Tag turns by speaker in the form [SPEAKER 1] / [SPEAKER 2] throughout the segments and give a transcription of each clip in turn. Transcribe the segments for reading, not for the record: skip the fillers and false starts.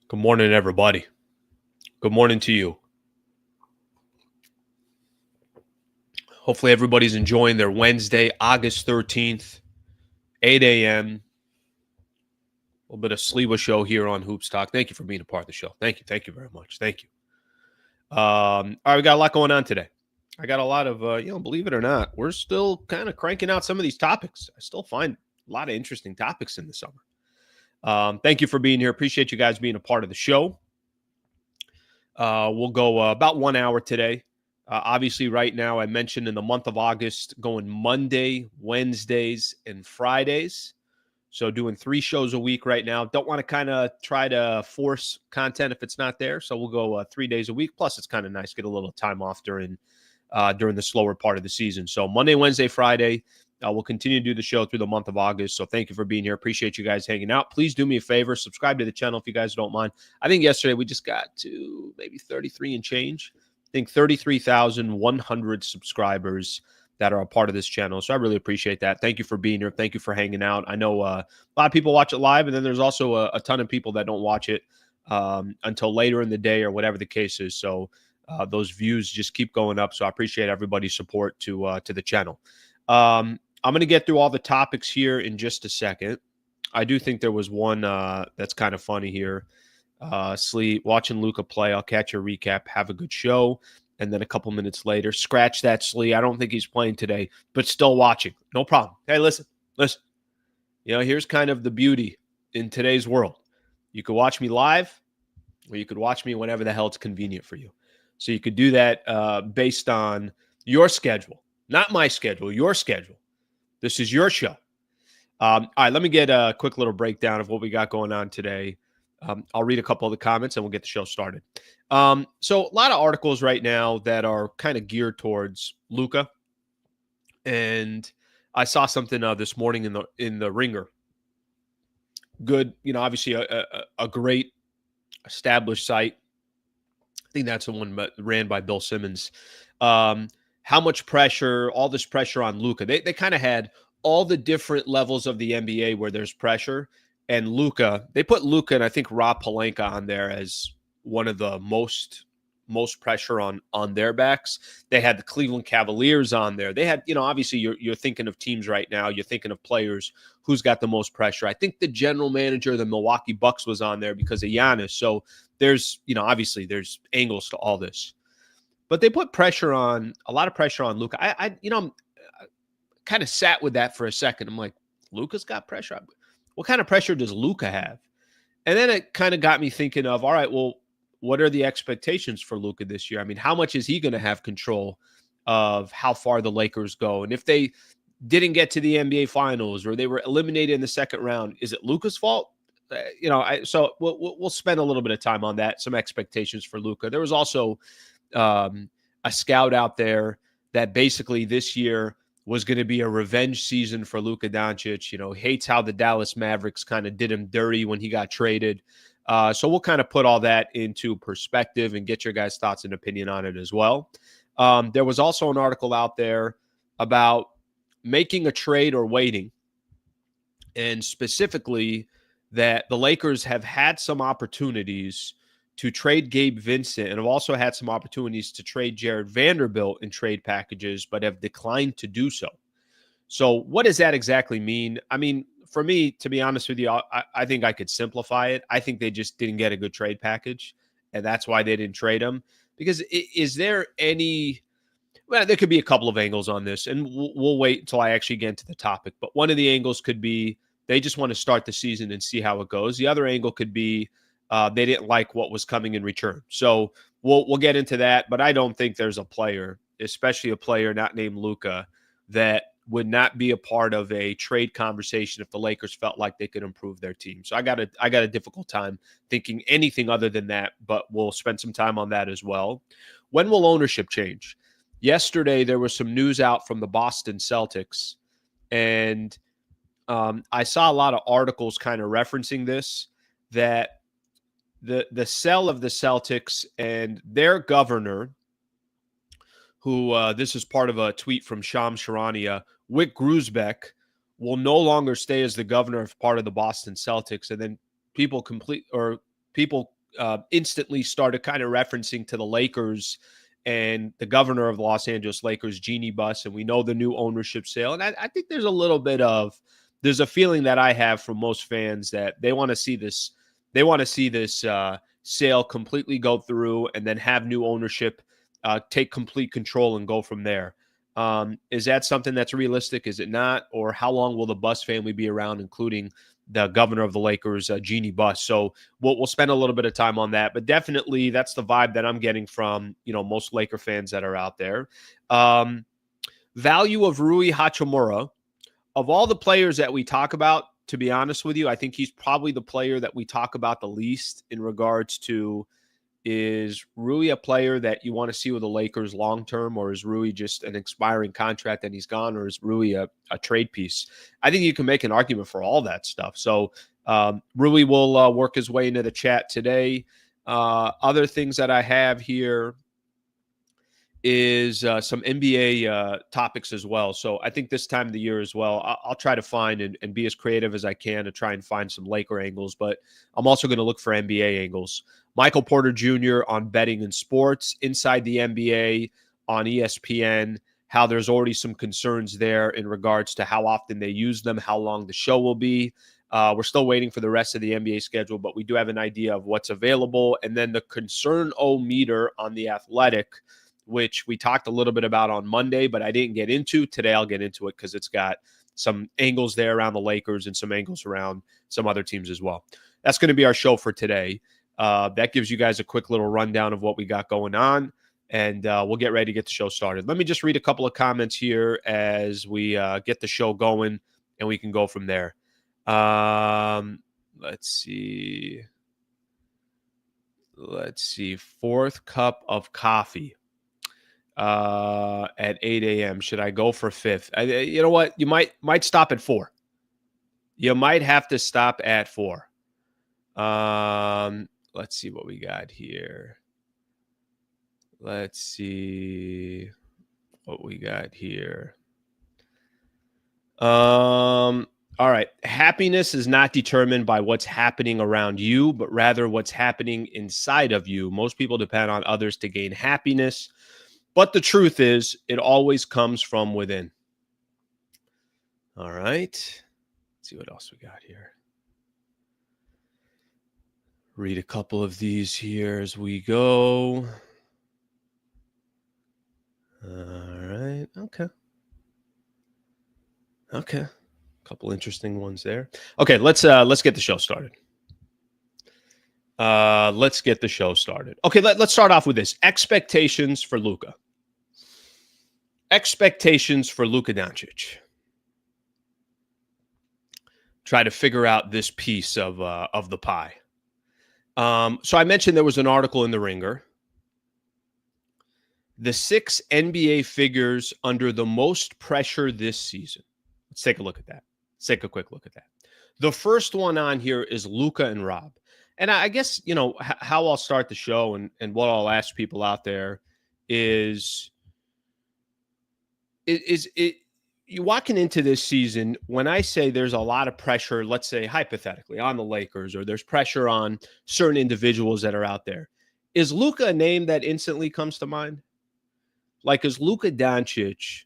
[SPEAKER 1] Good morning, everybody. Good morning to you. Hopefully, everybody's enjoying their Wednesday, August 13th, 8 a.m. A little bit of Sliwa show here on Hoops Talk. Thank you for being a part of the show. Thank you. Thank you very much. Thank you. All right, we got a lot going on today. I got a lot of, believe it or not, we're still kind of cranking out some of these topics. I still find a lot of interesting topics in the summer. Thank you for being here. Appreciate you guys being a part of the show. We'll go about 1 hour today. Obviously, right now, I mentioned in the month of August, going Monday, Wednesdays, and Fridays. So doing 3 shows a week right now. Don't want to kind of try to force content if it's not there. So we'll go 3 days a week. Plus, it's kind of nice to get a little time off during the slower part of the season. So Monday, Wednesday, Friday. We'll continue to do the show through the month of August. So thank you for being here. Appreciate you guys hanging out. Please do me a favor. Subscribe to the channel if you guys don't mind. I think yesterday we just got to maybe 33 and change. I think 33,100 subscribers that are a part of this channel. So I really appreciate that. Thank you for being here. Thank you for hanging out. I know a lot of people watch it live, and then there's also a ton of people that don't watch it until later in the day or whatever the case is. So those views just keep going up. So I appreciate everybody's support to the channel. I'm going to get through all the topics here in just a second. I do think there was one that's kind of funny here. Watching Luka play. I'll catch your recap. Have a good show. And then a couple minutes later, scratch that, Slee. I don't think he's playing today, but still watching. No problem. Hey, listen. Here's kind of the beauty in today's world. You could watch me live, or you could watch me whenever the hell it's convenient for you. So you could do that based on your schedule, not my schedule, your schedule. This is your show. All right, let me get a quick little breakdown of what we got going on today. I'll read a couple of the comments and we'll get the show started. So a lot of articles right now that are kind of geared towards Luka. And I saw something this morning in the Ringer. Good, obviously a great established site. I think that's the one ran by Bill Simmons. How much pressure, all this pressure on Luka. They kind of had all the different levels of the NBA where there's pressure. And Luka, they put Luka and I think Rob Pelinka on there as one of the most pressure on their backs. They had the Cleveland Cavaliers on there. They had, obviously you're thinking of teams right now. You're thinking of players who's got the most pressure. I think the general manager of the Milwaukee Bucks was on there because of Giannis. So there's, obviously there's angles to all this. But they put a lot of pressure on Luka. I kind of sat with that for a second. I'm like, Luka's got pressure. What kind of pressure does Luka have? And then it kind of got me thinking of, all right, well, what are the expectations for Luka this year? I mean, how much is he going to have control of how far the Lakers go? And if they didn't get to the NBA Finals or they were eliminated in the second round, is it Luka's fault? So we'll spend a little bit of time on that. Some expectations for Luka. There was also a scout out there that basically this year was going to be a revenge season for Luka Doncic. Hates how the Dallas Mavericks kind of did him dirty when he got traded. So we'll kind of put all that into perspective and get your guys' thoughts and opinion on it as well. There was also an article out there about making a trade or waiting, and specifically that the Lakers have had some opportunities to trade Gabe Vincent and have also had some opportunities to trade Jared Vanderbilt in trade packages, but have declined to do so. So what does that exactly mean? I mean, for me, to be honest with you, I think I could simplify it. I think they just didn't get a good trade package, and that's why they didn't trade him. Because is there any – well, there could be a couple of angles on this, and we'll wait until I actually get into the topic. But one of the angles could be they just want to start the season and see how it goes. The other angle could be they didn't like what was coming in return. So we'll get into that, but I don't think there's a player, especially a player not named Luka, that would not be a part of a trade conversation if the Lakers felt like they could improve their team. So I got a difficult time thinking anything other than that, but we'll spend some time on that as well. When will ownership change? Yesterday, there was some news out from the Boston Celtics, and I saw a lot of articles kind of referencing this, that the sell of the Celtics and their governor, who this is part of a tweet from Shams Charania, Wick Grusbeck, will no longer stay as the governor of part of the Boston Celtics. And then people instantly started kind of referencing to the Lakers and the governor of the Los Angeles Lakers, Jeanie Buss, and we know the new ownership sale. And I think there's a little bit of, there's a feeling that I have from most fans that they want to see this, sale completely go through and then have new ownership take complete control and go from there. Is that something that's realistic? Is it not? Or how long will the Buss family be around, including the governor of the Lakers, Jeanie Buss? So we'll spend a little bit of time on that. But definitely that's the vibe that I'm getting from, most Laker fans that are out there. Value of Rui Hachimura. Of all the players that we talk about, to be honest with you, I think he's probably the player that we talk about the least in regards to, is Rui a player that you want to see with the Lakers long-term, or is Rui just an expiring contract and he's gone, or is Rui a trade piece? I think you can make an argument for all that stuff. So Rui will work his way into the chat today. Other things that I have here is some NBA topics as well. So I think this time of the year as well, I'll try to find and be as creative as I can to try and find some Laker angles, but I'm also going to look for NBA angles. Michael Porter Jr. on betting and sports, Inside the NBA on ESPN, how there's already some concerns there in regards to how often they use them, how long the show will be. We're still waiting for the rest of the NBA schedule, but we do have an idea of what's available. And then the concern-o-meter on The Athletic, which we talked a little bit about on Monday, but I didn't get into. Today I'll get into it because it's got some angles there around the Lakers and some angles around some other teams as well. That's going to be our show for today. That gives you guys a quick little rundown of what we got going on, and we'll get ready to get the show started. Let me just read a couple of comments here as we get the show going, and we can go from there. Let's see. Fourth cup of coffee at 8 a.m. Should I go for fifth? You know what? You might stop at 4. You might have to stop at 4. Let's see what we got here. All right. Happiness is not determined by what's happening around you, but rather what's happening inside of you. Most people depend on others to gain happiness, but the truth is it always comes from within. All right. Let's see what else we got here. Read a couple of these here as we go. All right. Okay. A couple interesting ones there. Okay, let's get the show started. Okay, let's start off with this. Expectations for Luka. Expectations for Luka Doncic. Try to figure out this piece of the pie. So I mentioned there was an article in The Ringer. The 6 NBA figures under the most pressure this season. Let's take a look at that. Let's take a quick look at that. The first one on here is Luka and Rob. And I guess, how I'll start the show and what I'll ask people out there is you walking into this season, when I say there's a lot of pressure, let's say hypothetically on the Lakers, or there's pressure on certain individuals that are out there, is Luka a name that instantly comes to mind? Like, is Luka Doncic,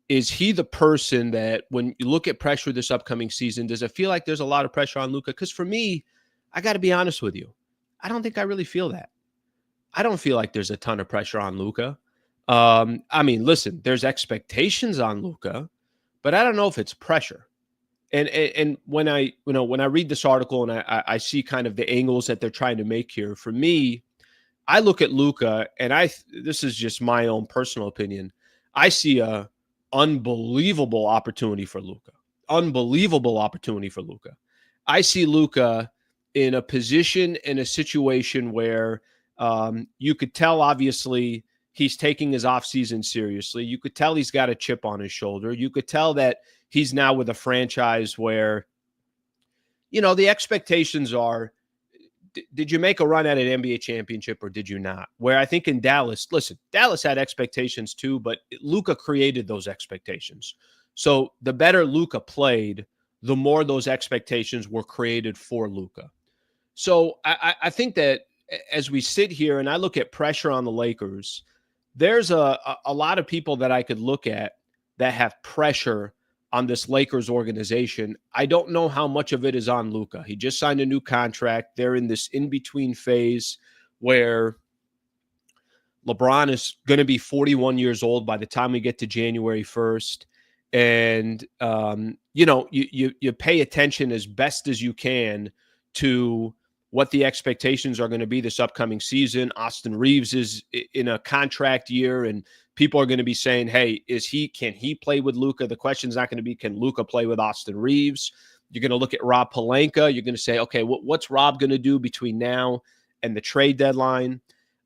[SPEAKER 1] is he the person that when you look at pressure this upcoming season, does it feel like there's a lot of pressure on Luka? Because for me, I got to be honest with you, I don't think I really feel that. I don't feel like there's a ton of pressure on Luka. I mean, listen, there's expectations on Luka, but I don't know if it's pressure. And when I read this article and I see kind of the angles that they're trying to make here, for me, I look at Luka and this is just my own personal opinion. I see a unbelievable opportunity for Luka. I see Luka in a position, in a situation where you could tell, obviously, he's taking his offseason seriously. You could tell he's got a chip on his shoulder. You could tell that he's now with a franchise where, the expectations are, did you make a run at an NBA championship or did you not? Where I think in Dallas, listen, Dallas had expectations too, but Luka created those expectations. So the better Luka played, the more those expectations were created for Luka. So I think that as we sit here and I look at pressure on the Lakers, there's a lot of people that I could look at that have pressure on this Lakers organization. I don't know how much of it is on Luka. He just signed a new contract. They're in this in-between phase where LeBron is going to be 41 years old by the time we get to January 1st. And, you pay attention as best as you can to what the expectations are going to be this upcoming season. Austin Reeves is in a contract year, and people are going to be saying, hey, can he play with Luka? The question's not going to be, can Luka play with Austin Reeves? You're going to look at Rob Pelinka. You're going to say, okay, what's Rob going to do between now and the trade deadline?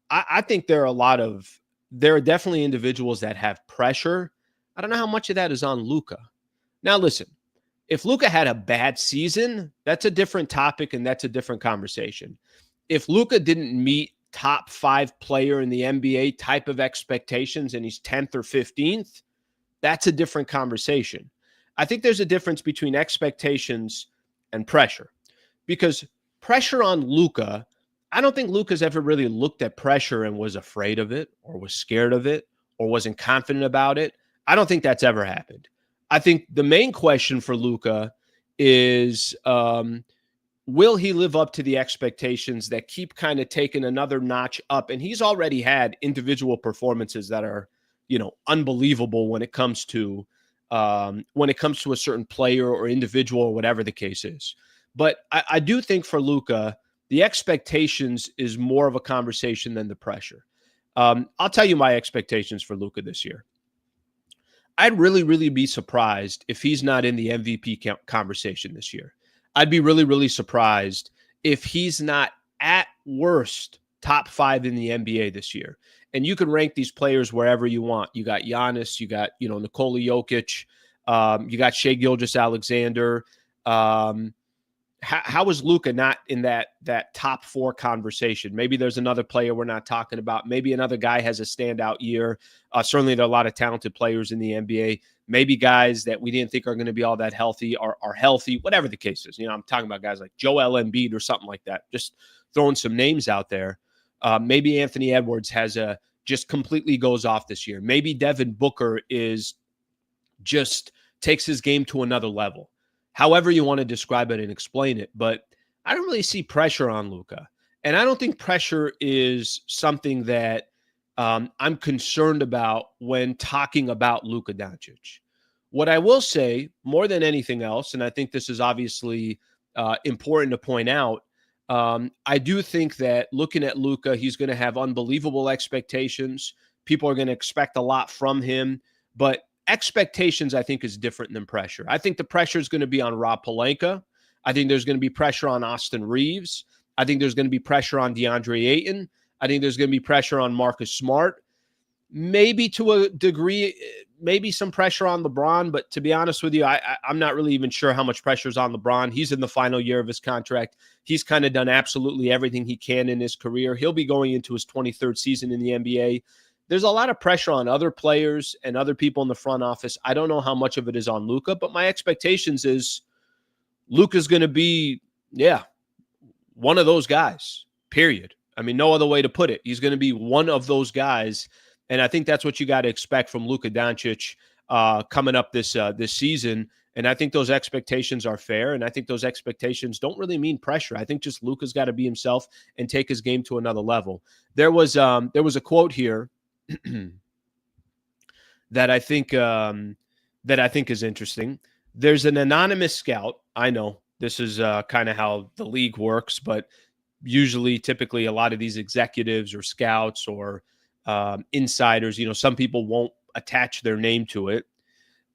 [SPEAKER 1] I think there are definitely individuals that have pressure. I don't know how much of that is on Luka. Now, listen, if Luka had a bad season, that's a different topic and that's a different conversation. If Luka didn't meet top 5 player in the NBA type of expectations and he's 10th or 15th, that's a different conversation. I think there's a difference between expectations and pressure, because pressure on Luka, I don't think Luka's ever really looked at pressure and was afraid of it or was scared of it or wasn't confident about it. I don't think that's ever happened. I think the main question for Luka is, will he live up to the expectations that keep kind of taking another notch up? And he's already had individual performances that are, unbelievable when it comes to a certain player or individual or whatever the case is. But I do think for Luka, the expectations is more of a conversation than the pressure. I'll tell you my expectations for Luka this year. I'd really, really be surprised if he's not in the MVP conversation this year. I'd be really, really surprised if he's not at worst top 5 in the NBA this year. And you can rank these players wherever you want. You got Giannis, you got, Nikola Jokic, you got Shai Gilgeous-Alexander. How is Luka not in that top 4 conversation? Maybe there's another player we're not talking about. Maybe another guy has a standout year. Certainly there are a lot of talented players in the NBA. Maybe guys that we didn't think are going to be all that healthy are healthy, whatever the case is. I'm talking about guys like Joel Embiid or something like that. Just throwing some names out there. Maybe Anthony Edwards just completely goes off this year. Maybe Devin Booker takes his game to another level. However you want to describe it and explain it, but I don't really see pressure on Luka. And I don't think pressure is something that I'm concerned about when talking about Luka Doncic. What I will say more than anything else, and I think this is obviously important to point out, I do think that looking at Luka, he's going to have unbelievable expectations. People are going to expect a lot from him, but expectations, I think, is different than pressure. I think the pressure is going to be on Rob Pelinka. I think there's going to be pressure on Austin Reeves. I think there's going to be pressure on DeAndre Ayton. I think there's going to be pressure on Marcus Smart. Maybe to a degree, maybe some pressure on LeBron. But to be honest with you, I'm not really even sure how much pressure is on LeBron. He's in the final year of his contract. He's kind of done absolutely everything he can in his career. He'll be going into his 23rd season in the NBA. There's a lot of pressure on other players and other people in the front office. I don't know how much of it is on Luka, but my expectations is Luka's going to be, one of those guys, period. I mean, no other way to put it. He's going to be one of those guys, and I think that's what you got to expect from Luka Doncic coming up this season. And I think those expectations are fair, and I think those expectations don't really mean pressure. I think just Luka's got to be himself and take his game to another level. There was a quote here that I think is interesting. There's an anonymous scout. I know this is kind of how the league works, but typically a lot of these executives or scouts or insiders, some people won't attach their name to it.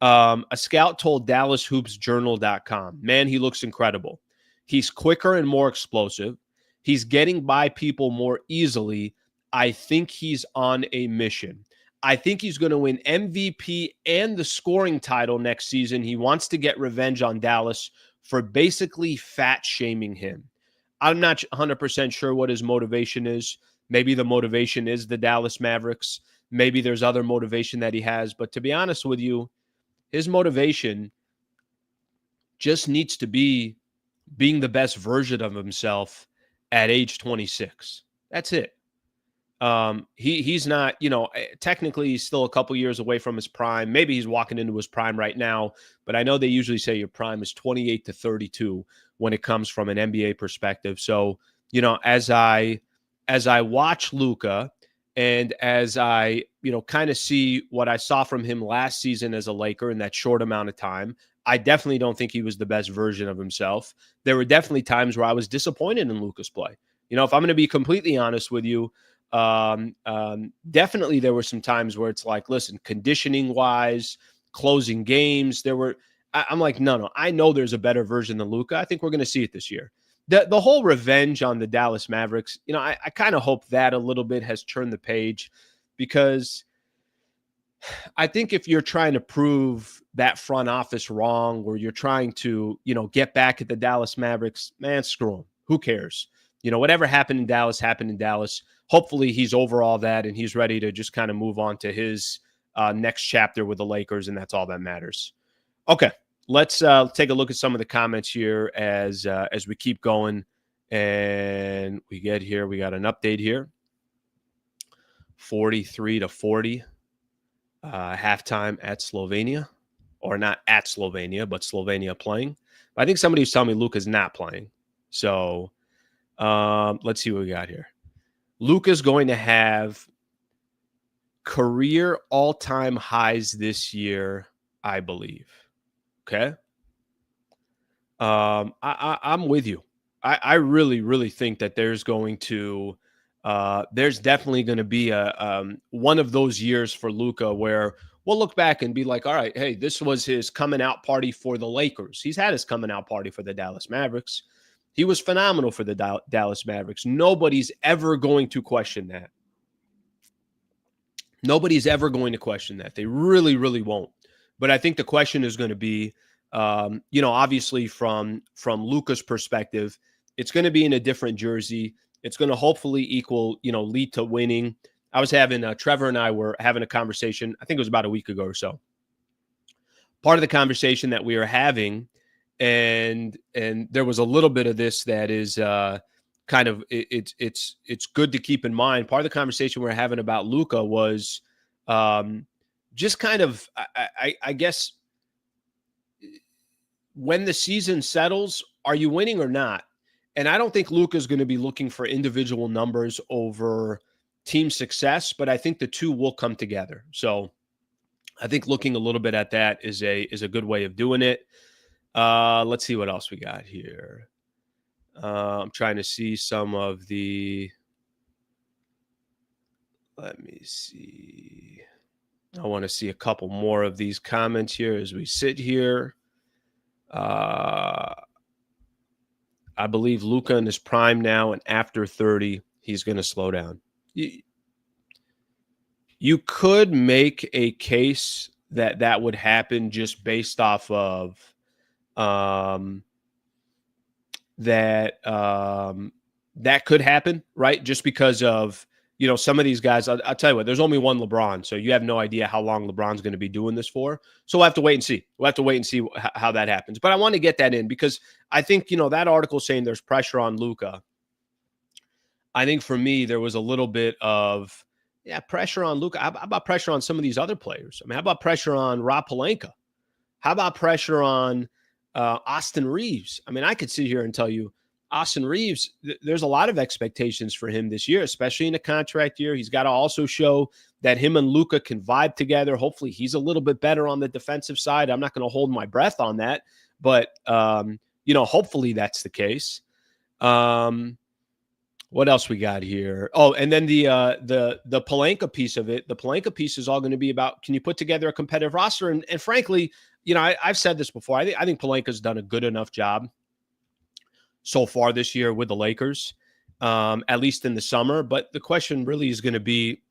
[SPEAKER 1] A scout told DallasHoopsJournal.com, man, he looks incredible. He's quicker and more explosive. He's getting by people more easily. I think he's on a mission. I think he's going to win MVP and the scoring title next season. He wants to get revenge on Dallas for basically fat shaming him. I'm not 100% sure what his motivation is. Maybe the motivation is the Dallas Mavericks. Maybe there's other motivation that he has. But to be honest with you, his motivation just needs to be being the best version of himself at age 26. That's it. He's not, technically he's still a couple years away from his prime. Maybe he's walking into his prime right now, but I know they usually say your prime is 28 to 32 when it comes from an NBA perspective. So, as I watch Luka and as I, kind of see what I saw from him last season as a Laker in that short amount of time, I definitely don't think he was the best version of himself. There were definitely times where I was disappointed in Luka's play. If I'm going to be completely honest with you, definitely there were some times where it's like, listen, conditioning wise, closing games, I'm like, no, I know there's a better version than Luka. I think we're going to see it this year. The whole revenge on the Dallas Mavericks, I kind of hope that a little bit has turned the page, because I think if you're trying to prove that front office wrong, or you're trying to, get back at the Dallas Mavericks, man, screw them. Who cares? Whatever happened in Dallas happened in Dallas. Hopefully he's over all that and he's ready to just kind of move on to his next chapter with the Lakers, and that's all that matters. Okay, let's take a look at some of the comments here as we keep going, and we get here. We got an update here. 43-40, halftime at Slovenia, or not at Slovenia, but Slovenia playing. But I think somebody was telling me Luka's not playing. So let's see what we got here. Luka's going to have career all-time highs this year, I believe. Okay. I'm with you. I really, really think that there's definitely going to be one of those years for Luka where we'll look back and be like, all right, hey, this was his coming out party for the Lakers. He's had his coming out party for the Dallas Mavericks. He was phenomenal for the Dallas Mavericks. Nobody's ever going to question that. Nobody's ever going to question that. They really, really won't. But I think the question is going to be, obviously from Luka's perspective, it's going to be in a different jersey. It's going to hopefully lead to winning. I was having Trevor and I were having a conversation. I think it was about a week ago or so. Part of the conversation that we were having, and there was a little bit of this that is kind of it's good to keep in mind. Part of the conversation we were having about Luka was just kind of I guess when the season settles, are you winning or not? And I don't think Luka is going to be looking for individual numbers over team success, but I think the two will come together. So I think looking a little bit at that is a good way of doing it. Let's see what else we got here. I'm trying to see some of the. Let me see. I want to see a couple more of these comments here as we sit here. I believe Luka in his prime now, and after 30, he's going to slow down. You could make a case that would happen just based off of that could happen, right? Just because of, some of these guys, I'll tell you what, there's only one LeBron. So you have no idea how long LeBron's going to be doing this for. So we'll have to wait and see. We'll have to wait and see how that happens. But I want to get that in because I think, that article saying there's pressure on Luka. I think for me, there was a little bit of, pressure on Luka. How about pressure on some of these other players? I mean, how about pressure on Rob Pelinka? How about pressure on Austin Reeves? I mean, I could sit here and tell you, Austin Reeves, there's a lot of expectations for him this year, especially in a contract year. He's got to also show that him and Luka can vibe together. Hopefully he's a little bit better on the defensive side. I'm not going to hold my breath on that, but, hopefully that's the case. What else we got here? Oh, and then the Pelinka piece of it. The Pelinka piece is all going to be about, can you put together a competitive roster? And frankly, I've said this before. I think Pelinka's done a good enough job so far this year with the Lakers, at least in the summer. But the question really is going to be,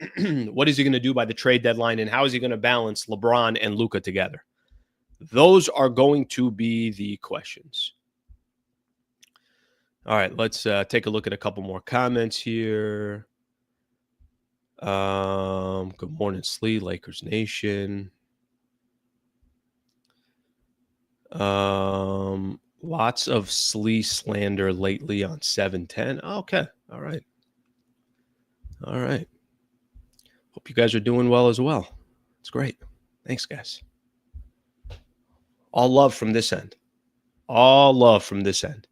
[SPEAKER 1] what is he going to do by the trade deadline, and how is he going to balance LeBron and Luka together? Those are going to be the questions. All right, let's take a look at a couple more comments here. Good morning, Slee, Lakers Nation. Lots of Slee slander lately on 710. Okay, all right. All right. Hope you guys are doing well as well. It's great. Thanks, guys. All love from this end. All love from this end.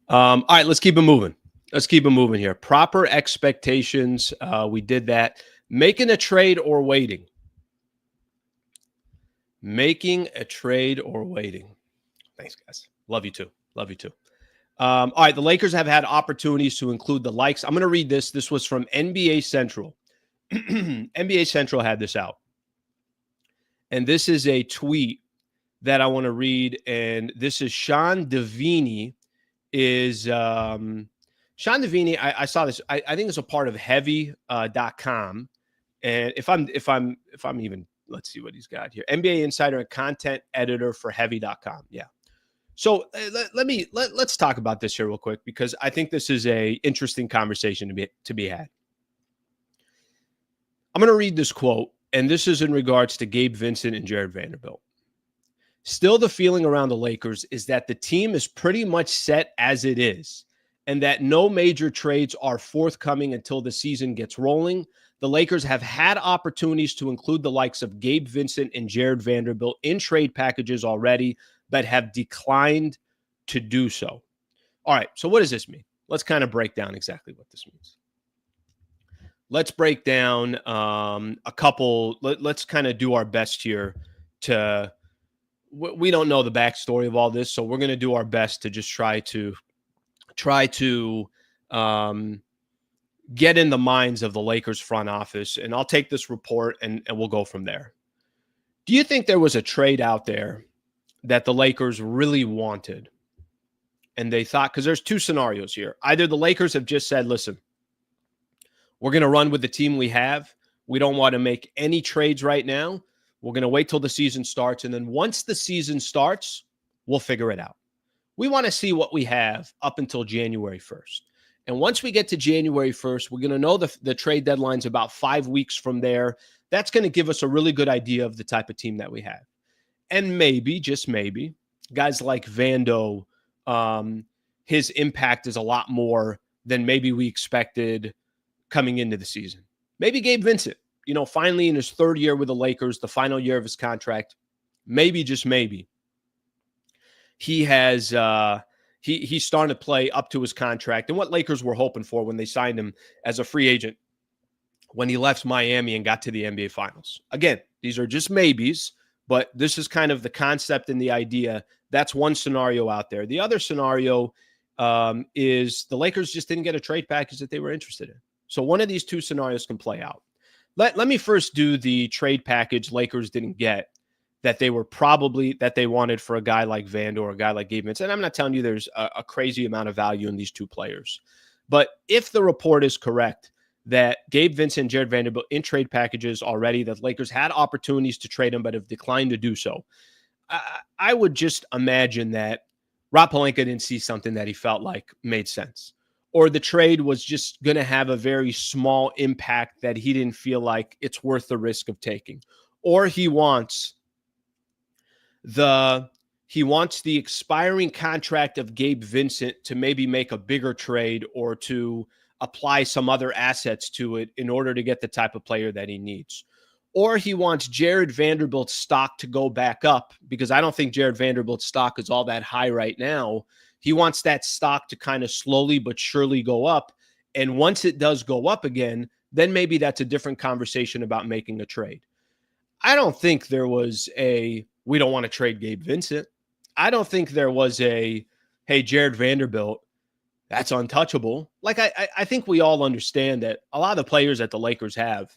[SPEAKER 1] All right, let's keep it moving. Let's keep it moving here. Proper expectations. We did that. Making a trade or waiting. Making a trade or waiting. Thanks, guys. Love you too. Love you too. All right, the Lakers have had opportunities to include the likes. I'm going to read this. This was from NBA Central. NBA Central had this out. And this is a tweet that I want to read. And this is Sean Devini. Sean Devini, I saw this. I think it's a part of heavy.com. And if I'm even, let's see what he's got here. NBA insider and content editor for heavy.com. Yeah. So let's talk about this here real quick, because I think this is a interesting conversation to be had. I'm going to read this quote, and this is in regards to Gabe Vincent and Jared Vanderbilt. Still, the feeling around the Lakers is that the team is pretty much set as it is, and that no major trades are forthcoming until the season gets rolling. The Lakers have had opportunities to include the likes of Gabe Vincent and Jared Vanderbilt in trade packages already, but have declined to do so. All right, so what does this mean? Let's kind of break down exactly what this means. Let's break down a couple. Let's kind of do our best here to. We don't know the backstory of all this, so we're going to do our best to just try to get in the minds of the Lakers front office. And I'll take this report and we'll go from there. Do you think there was a trade out there that the Lakers really wanted? And they thought, because there's two scenarios here. Either the Lakers have just said, listen, we're going to run with the team we have. We don't want to make any trades right now. We're going to wait till the season starts. And then once the season starts, we'll figure it out. We want to see what we have up until January 1st. And once we get to January 1st, we're going to know the trade deadline's about 5 weeks from there. That's going to give us a really good idea of the type of team that we have. And maybe, just maybe, guys like Vando, his impact is a lot more than maybe we expected coming into the season. Maybe Gabe Vincent, finally in his third year with the Lakers, the final year of his contract, maybe, just maybe, he has he's starting to play up to his contract and what Lakers were hoping for when they signed him as a free agent when he left Miami and got to the NBA Finals. Again, these are just maybes, but this is kind of the concept and the idea. That's one scenario out there. The other scenario is the Lakers just didn't get a trade package that they were interested in. So one of these two scenarios can play out. Let me first do the trade package Lakers didn't get that they wanted for a guy like Vando or a guy like Gabe Vincent. And I'm not telling you there's a crazy amount of value in these two players. But if the report is correct that Gabe Vincent and Jared Vanderbilt in trade packages already, that Lakers had opportunities to trade them but have declined to do so, I would just imagine that Rob Pelinka didn't see something that he felt like made sense. Or the trade was just going to have a very small impact that he didn't feel like it's worth the risk of taking. Or he wants the expiring contract of Gabe Vincent to maybe make a bigger trade or to apply some other assets to it in order to get the type of player that he needs. Or he wants Jared Vanderbilt's stock to go back up, because I don't think Jared Vanderbilt's stock is all that high right now. He wants that stock to kind of slowly but surely go up. And once it does go up again, then maybe that's a different conversation about making a trade. I don't think there was we don't want to trade Gabe Vincent. I don't think there was hey, Jared Vanderbilt, that's untouchable. Like, I think we all understand that a lot of the players that the Lakers have,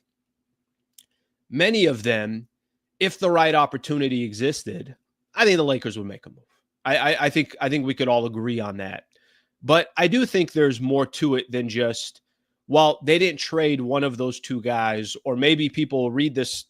[SPEAKER 1] many of them, if the right opportunity existed, I think the Lakers would make a move. I think we could all agree on that. But I do think there's more to it than just, well, they didn't trade one of those two guys, or maybe people read this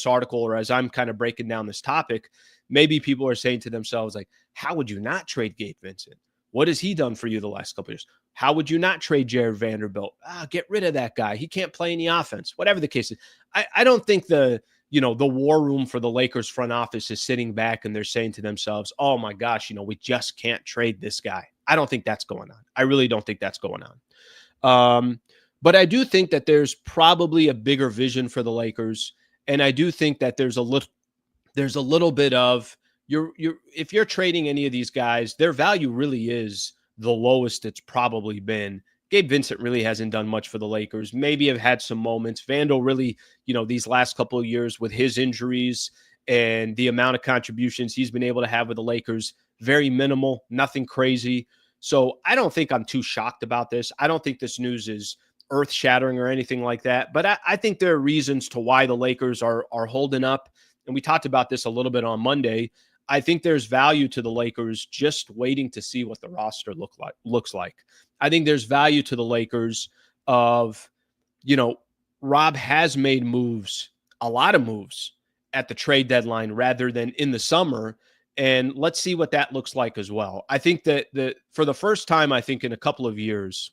[SPEAKER 1] article, or as I'm kind of breaking down this topic, maybe people are saying to themselves, like, how would you not trade Gabe Vincent? What has he done for you the last couple of years? How would you not trade Jared Vanderbilt? Get rid of that guy. He can't play any offense, whatever the case is. I don't think the war room for the Lakers front office is sitting back and they're saying to themselves, oh my gosh, we just can't trade this guy. I don't think that's going on. I really don't think that's going on. But I do think that there's probably a bigger vision for the Lakers, and I do think that there's a little bit of you're if you're trading any of these guys, their value really is the lowest it's probably been. Gabe Vincent really hasn't done much for the Lakers. Maybe have had some moments. Vando really, these last couple of years with his injuries and the amount of contributions he's been able to have with the Lakers, very minimal, nothing crazy. So I don't think I'm too shocked about this. I don't think this news is earth shattering or anything like that. But I think there are reasons to why the Lakers are holding up. And we talked about this a little bit on Monday. I think there's value to the Lakers just waiting to see what the roster looks like. I think there's value to the Lakers of, Rob has made moves, a lot of moves at the trade deadline rather than in the summer. And let's see what that looks like as well. I think that for the first time, I think in a couple of years,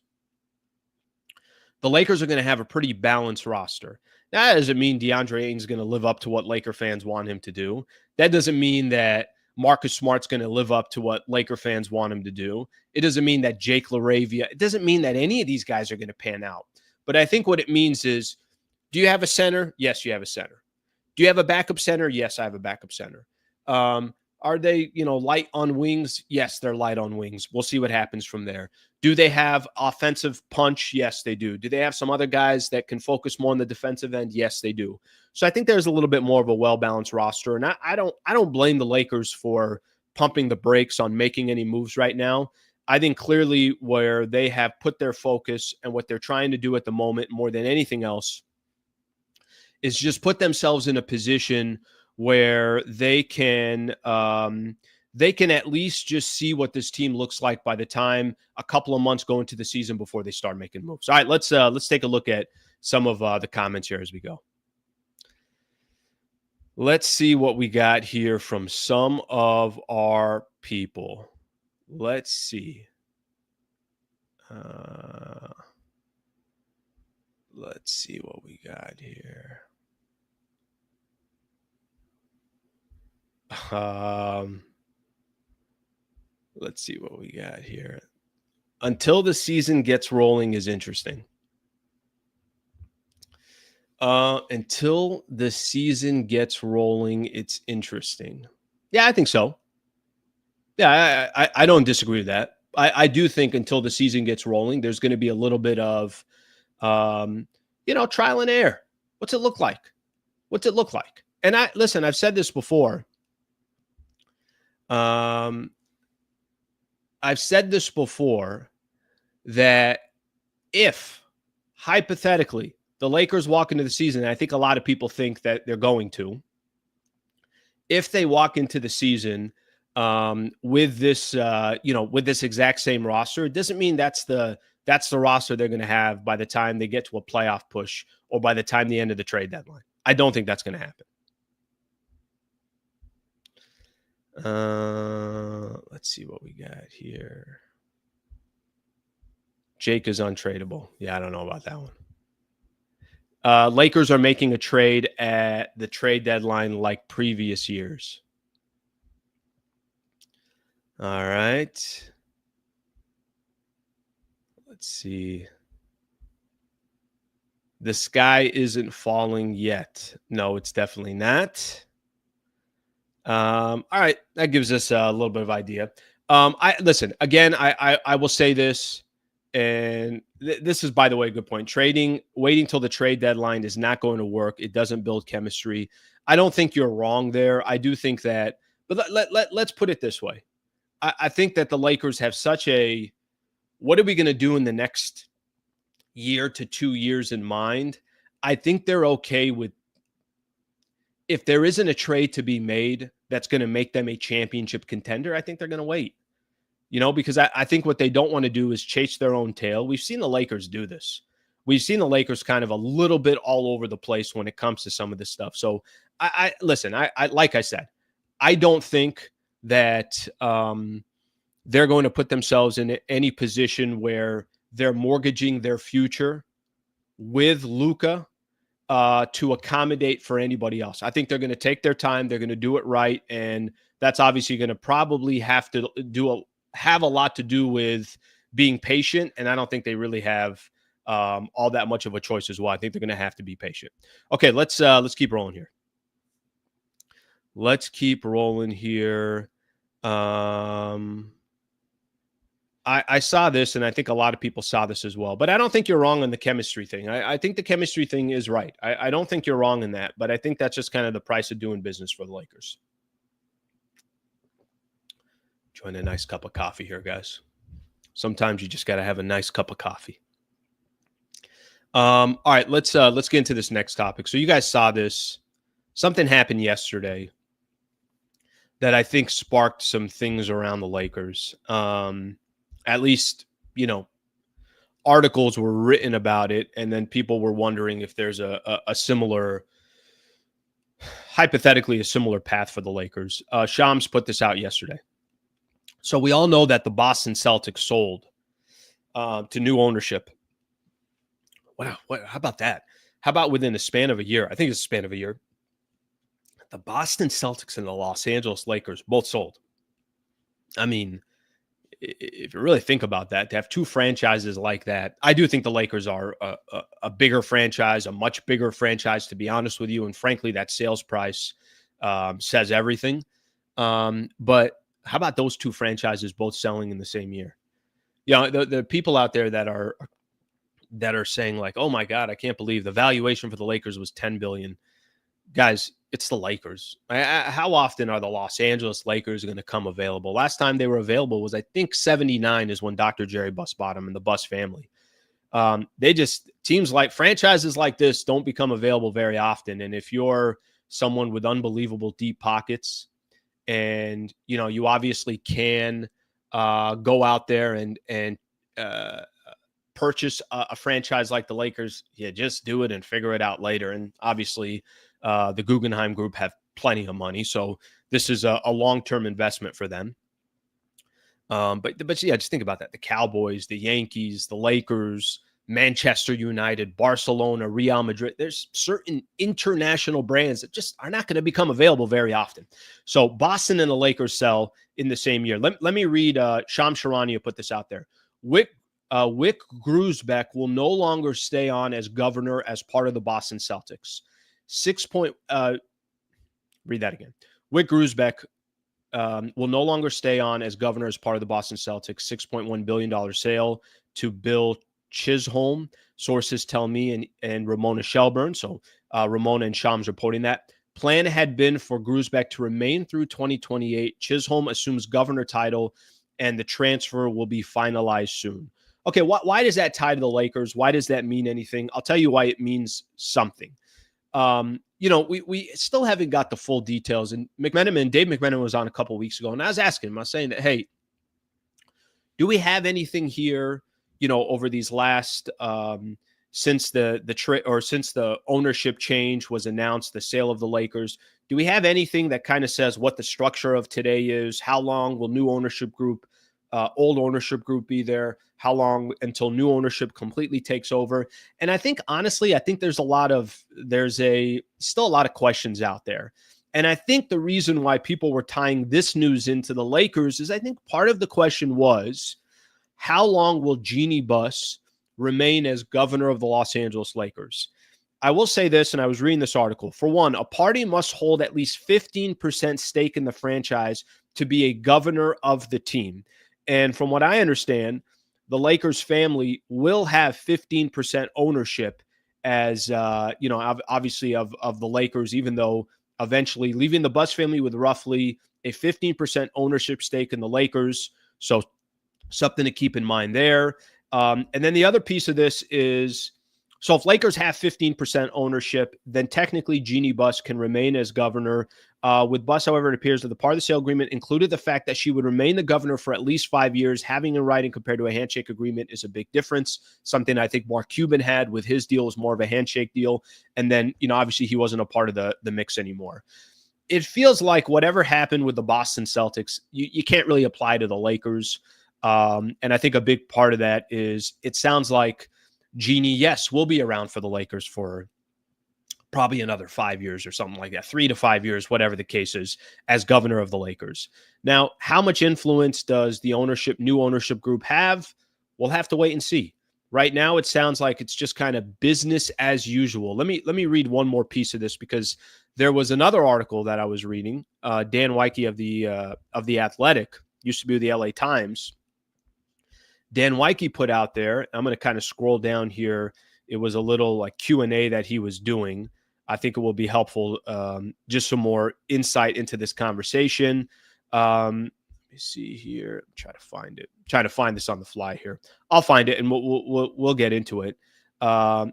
[SPEAKER 1] the Lakers are going to have a pretty balanced roster. That doesn't mean DeAndre Ayton's going to live up to what Laker fans want him to do. That doesn't mean that Marcus Smart's going to live up to what Laker fans want him to do. It doesn't mean that Jake LaRavia, it doesn't mean that any of these guys are going to pan out. But I think what it means is, do you have a center? Yes, you have a center. Do you have a backup center? Yes, I have a backup center. Are they, light on wings? Yes, they're light on wings. We'll see what happens from there. Do they have offensive punch? Yes, they do. Do they have some other guys that can focus more on the defensive end? Yes, they do. So I think there's a little bit more of a well-balanced roster. And I don't blame the Lakers for pumping the brakes on making any moves right now. I think clearly where they have put their focus and what they're trying to do at the moment more than anything else is just put themselves in a position where they can at least just see what this team looks like by the time a couple of months go into the season before they start making moves. All right, let's take a look at some of the comments here as we go. Let's see what we got here from some of our people. Let's see. Let's see what we got here. Let's see what we got here. Until the season gets rolling is interesting. Until the season gets rolling, it's interesting. Yeah, I think so. Yeah, I don't disagree with that. I do think until the season gets rolling, there's going to be a little bit of, trial and error. What's it look like? What's it look like? And I've said this before. I've said this before that if hypothetically the Lakers walk into the season, and I think a lot of people think that they're going to, if they walk into the season with this, with this exact same roster, it doesn't mean that's the roster they're going to have by the time they get to a playoff push or by the time the end of the trade deadline. I don't think that's going to happen. Let's see what we got here. Jake is untradeable. Yeah, I don't know about that one. Lakers are making a trade at the trade deadline like previous years. All right. Let's see. The sky isn't falling yet. No, it's definitely not. All right, that gives us a little bit of idea. I will say this, and this is, by the way, a good point. Waiting till the trade deadline is not going to work. It doesn't build chemistry. I don't think you're wrong there. I do think that, but let's put it this way. I think that the Lakers have such a, what are we going to do in the next year to 2 years in mind? I think they're okay with, if there isn't a trade to be made that's going to make them a championship contender, I think they're going to wait. Because I think what they don't want to do is chase their own tail. We've seen the Lakers do this. We've seen the Lakers kind of a little bit all over the place when it comes to some of this stuff. So I like I said, I don't think that they're going to put themselves in any position where they're mortgaging their future with Luka to accommodate for anybody else. I think they're going to take their time. They're going to do it right. And that's obviously going to probably have a lot to do with being patient. And I don't think they really have all that much of a choice as well. I think they're going to have to be patient. Okay, let's keep rolling here. Let's keep rolling here. I saw this, and I think a lot of people saw this as well. But I don't think you're wrong on the chemistry thing. I think the chemistry thing is right. I don't think you're wrong in that, but I think that's just kind of the price of doing business for the Lakers. Enjoying a nice cup of coffee here, guys. Sometimes you just got to have a nice cup of coffee. All right, let's get into this next topic. So you guys saw this. Something happened yesterday that I think sparked some things around the Lakers. At least, articles were written about it, and then people were wondering if there's a similar, hypothetically, a similar path for the Lakers. Shams put this out yesterday. So we all know that the Boston Celtics sold to new ownership. Wow, how about that? How about within a span of a year? I think it's a span of a year. The Boston Celtics and the Los Angeles Lakers both sold. I mean, if you really think about that, to have two franchises like that, I do think the Lakers are a bigger franchise, a much bigger franchise, to be honest with you. And frankly, that sales price says everything. But how about those two franchises both selling in the same year? The people out there that are saying like, oh my God, I can't believe the valuation for the Lakers was $10 billion. Guys, it's the Lakers. How often are the Los Angeles Lakers going to come available? Last time they were available was, I think, 79 is when Dr. Jerry Buss bought them and the Buss family. Teams like franchises like this don't become available very often. And if you're someone with unbelievable deep pockets and, you obviously can go out there and purchase a franchise like the Lakers, just do it and figure it out later. And obviously, the Guggenheim Group have plenty of money, so this is a long-term investment for them. But yeah, just think about that. The Cowboys, the Yankees, the Lakers, Manchester United, Barcelona, Real Madrid. There's certain international brands that just are not going to become available very often. So Boston and the Lakers sell in the same year. Let me read Shams Charania put this out there. Wyc Grousbeck will no longer stay on as governor as part of the Boston Celtics. Read that again. Wyc Grousbeck will no longer stay on as governor as part of the Boston Celtics $6.1 billion sale to Bill Chisholm. Sources tell me and Ramona Shelburne. So Ramona and Shams reporting that. Plan had been for Grousbeck to remain through 2028. Chisholm assumes governor title, and the transfer will be finalized soon. Okay, why does that tie to the Lakers? Why does that mean anything? I'll tell you why it means something. We still haven't got the full details. And Dave McMenamin was on a couple of weeks ago, and I was asking him, I was saying that, hey, do we have anything here, over these last since the ownership change was announced, the sale of the Lakers, do we have anything that kind of says what the structure of today is? How long will new ownership group, old ownership group be there? How long until new ownership completely takes over? And I think, honestly, there's still a lot of questions out there. And I think the reason why people were tying this news into the Lakers is I think part of the question was, how long will Jeanie Buss remain as governor of the Los Angeles Lakers? I will say this, and I was reading this article. For one, a party must hold at least 15% stake in the franchise to be a governor of the team. And from what I understand, the Lakers family will have 15% ownership as, obviously of the Lakers, even though eventually leaving the Buss family with roughly a 15% ownership stake in the Lakers. So something to keep in mind there. And then the other piece of this is, so if Lakers have 15% ownership, then technically Jeanie Buss can remain as governor. With Buss, however, it appears that the part of the sale agreement included the fact that she would remain the governor for at least 5 years. Having in writing compared to a handshake agreement is a big difference. Something I think Mark Cuban had with his deal was more of a handshake deal. And then, obviously he wasn't a part of the mix anymore. It feels like whatever happened with the Boston Celtics, you can't really apply to the Lakers. And I think a big part of that is it sounds like Jeanie, yes, will be around for the Lakers for probably another 5 years or something like that, 3 to 5 years, whatever the case is, as governor of the Lakers. Now, how much influence does the new ownership group have? We'll have to wait and see. Right now, it sounds like it's just kind of business as usual. Let me read one more piece of this because there was another article that I was reading. Dan Weike of the Athletic, used to be the LA Times. Dan Weike put out there. I'm going to kind of scroll down here. It was a little like Q&A that he was doing. I think it will be helpful, just some more insight into this conversation. Let me see here. Try to find it. Try to find this on the fly here. I'll find it and we'll get into it.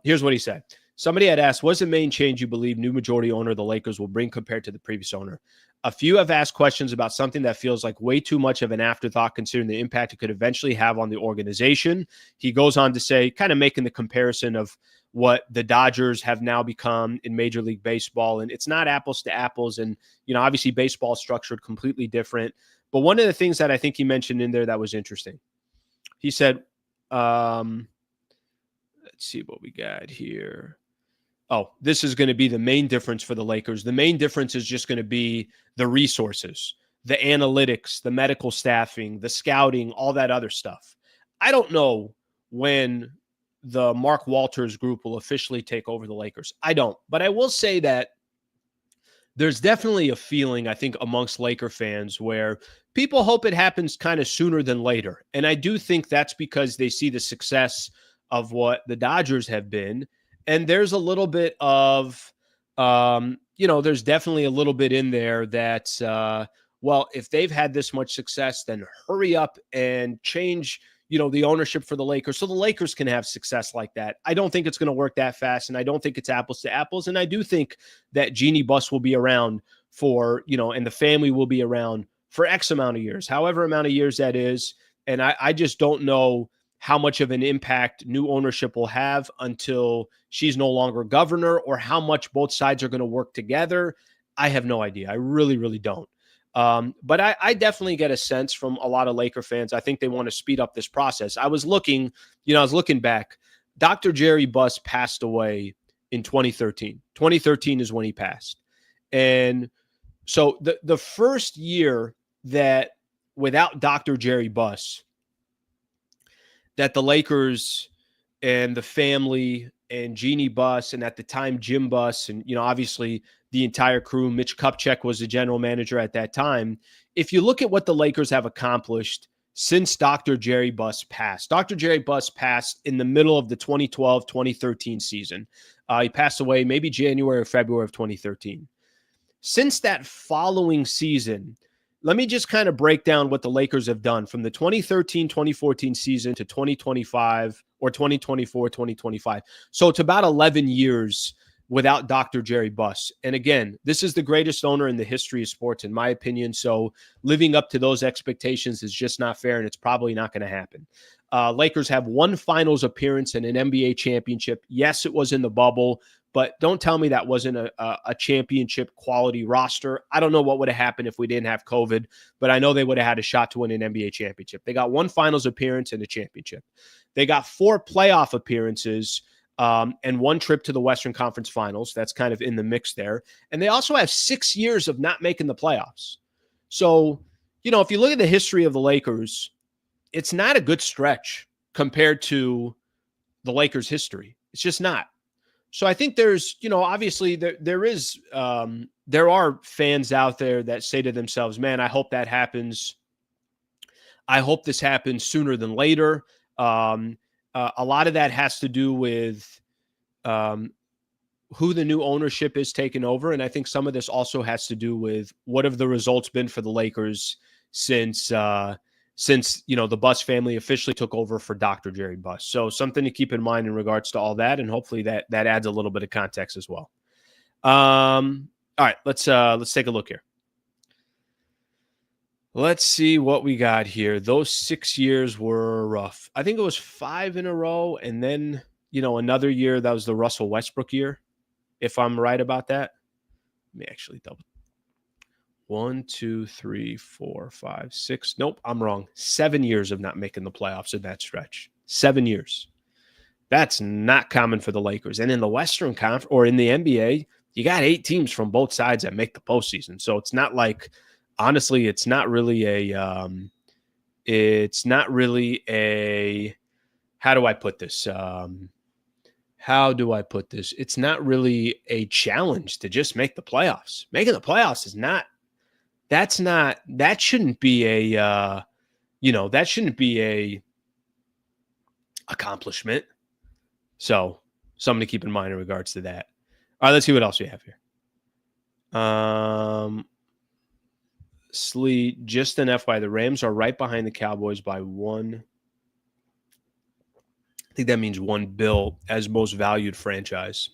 [SPEAKER 1] Here's what he said. Somebody had asked, what's the main change you believe new majority owner of the Lakers will bring compared to the previous owner? A few have asked questions about something that feels like way too much of an afterthought considering the impact it could eventually have on the organization. He goes on to say, kind of making the comparison of what the Dodgers have now become in Major League Baseball. And it's not apples to apples. And, obviously baseball is structured completely different. But one of the things that I think he mentioned in there that was interesting, he said, let's see what we got here. Oh, this is going to be the main difference for the Lakers. The main difference is just going to be the resources, the analytics, the medical staffing, the scouting, all that other stuff. I don't know when the Mark Walters group will officially take over the Lakers. I don't. But I will say that there's definitely a feeling, I think, amongst Laker fans where people hope it happens kind of sooner than later. And I do think that's because they see the success of what the Dodgers have been. And there's a little bit of, there's definitely a little bit in there that, well, if they've had this much success, then hurry up and change, the ownership for the Lakers so the Lakers can have success like that. I don't think it's going to work that fast, and I don't think it's apples to apples. And I do think that Jeanie Buss will be around for, and the family will be around for X amount of years, however amount of years that is. And I just don't know how much of an impact new ownership will have until she's no longer governor, or how much both sides are going to work together. I have no idea. I really, really don't. But I definitely get a sense from a lot of Laker fans. I think they want to speed up this process. I was looking back. Dr. Jerry Buss passed away in 2013. 2013 is when he passed. And so the first year that without Dr. Jerry Buss, that the Lakers and the family and Jeanie Buss, and at the time Jim Buss, and obviously the entire crew, Mitch Kupchak was the general manager at that time. If you look at what the Lakers have accomplished since Dr. Jerry Buss passed, Dr. Jerry Buss passed in the middle of the 2012-2013 season. He passed away maybe January or February of 2013. Since that following season, let me just kind of break down what the Lakers have done from the 2013-2014 season to 2025 or 2024-2025. So it's about 11 years without Dr. Jerry Buss. And again, this is the greatest owner in the history of sports, in my opinion. So living up to those expectations is just not fair, and it's probably not going to happen. Lakers have one finals appearance and an NBA championship. Yes, it was in the bubble, but don't tell me that wasn't a championship quality roster. I don't know what would have happened if we didn't have COVID, but I know they would have had a shot to win an NBA championship. They got one finals appearance and a championship. They got 4 playoff appearances and 1 trip to the Western Conference Finals. That's kind of in the mix there. And they also have 6 years of not making the playoffs. So, if you look at the history of the Lakers, it's not a good stretch compared to the Lakers' history. It's just not. So I think there's, obviously there are fans out there that say to themselves, man, I hope that happens. I hope this happens sooner than later. A lot of that has to do with who the new ownership is taking over. And I think some of this also has to do with what have the results been for the Lakers since the Buss family officially took over for Dr. Jerry Buss. So something to keep in mind in regards to all that, and hopefully that adds a little bit of context as well. All right, let's take a look here. Let's see what we got here. Those 6 years were rough. I think it was 5 in a row, and then another year that was the Russell Westbrook year, if I'm right about that. Let me actually double. 1, 2, 3, 4, 5, 6. Nope, I'm wrong. 7 years of not making the playoffs in that stretch. 7 years. That's not common for the Lakers. And in the Western Conference or in the NBA, you got 8 teams from both sides that make the postseason. So it's not like, honestly, it's not really a how do I put this? How do I put this? It's not really a challenge to just make the playoffs. Making the playoffs is not. That's not. That shouldn't be a. That shouldn't be a accomplishment. So something to keep in mind in regards to that. All right, let's see what else we have here. Slee, just an FYI, the Rams are right behind the Cowboys by one. I think that means one bill as most valued franchise.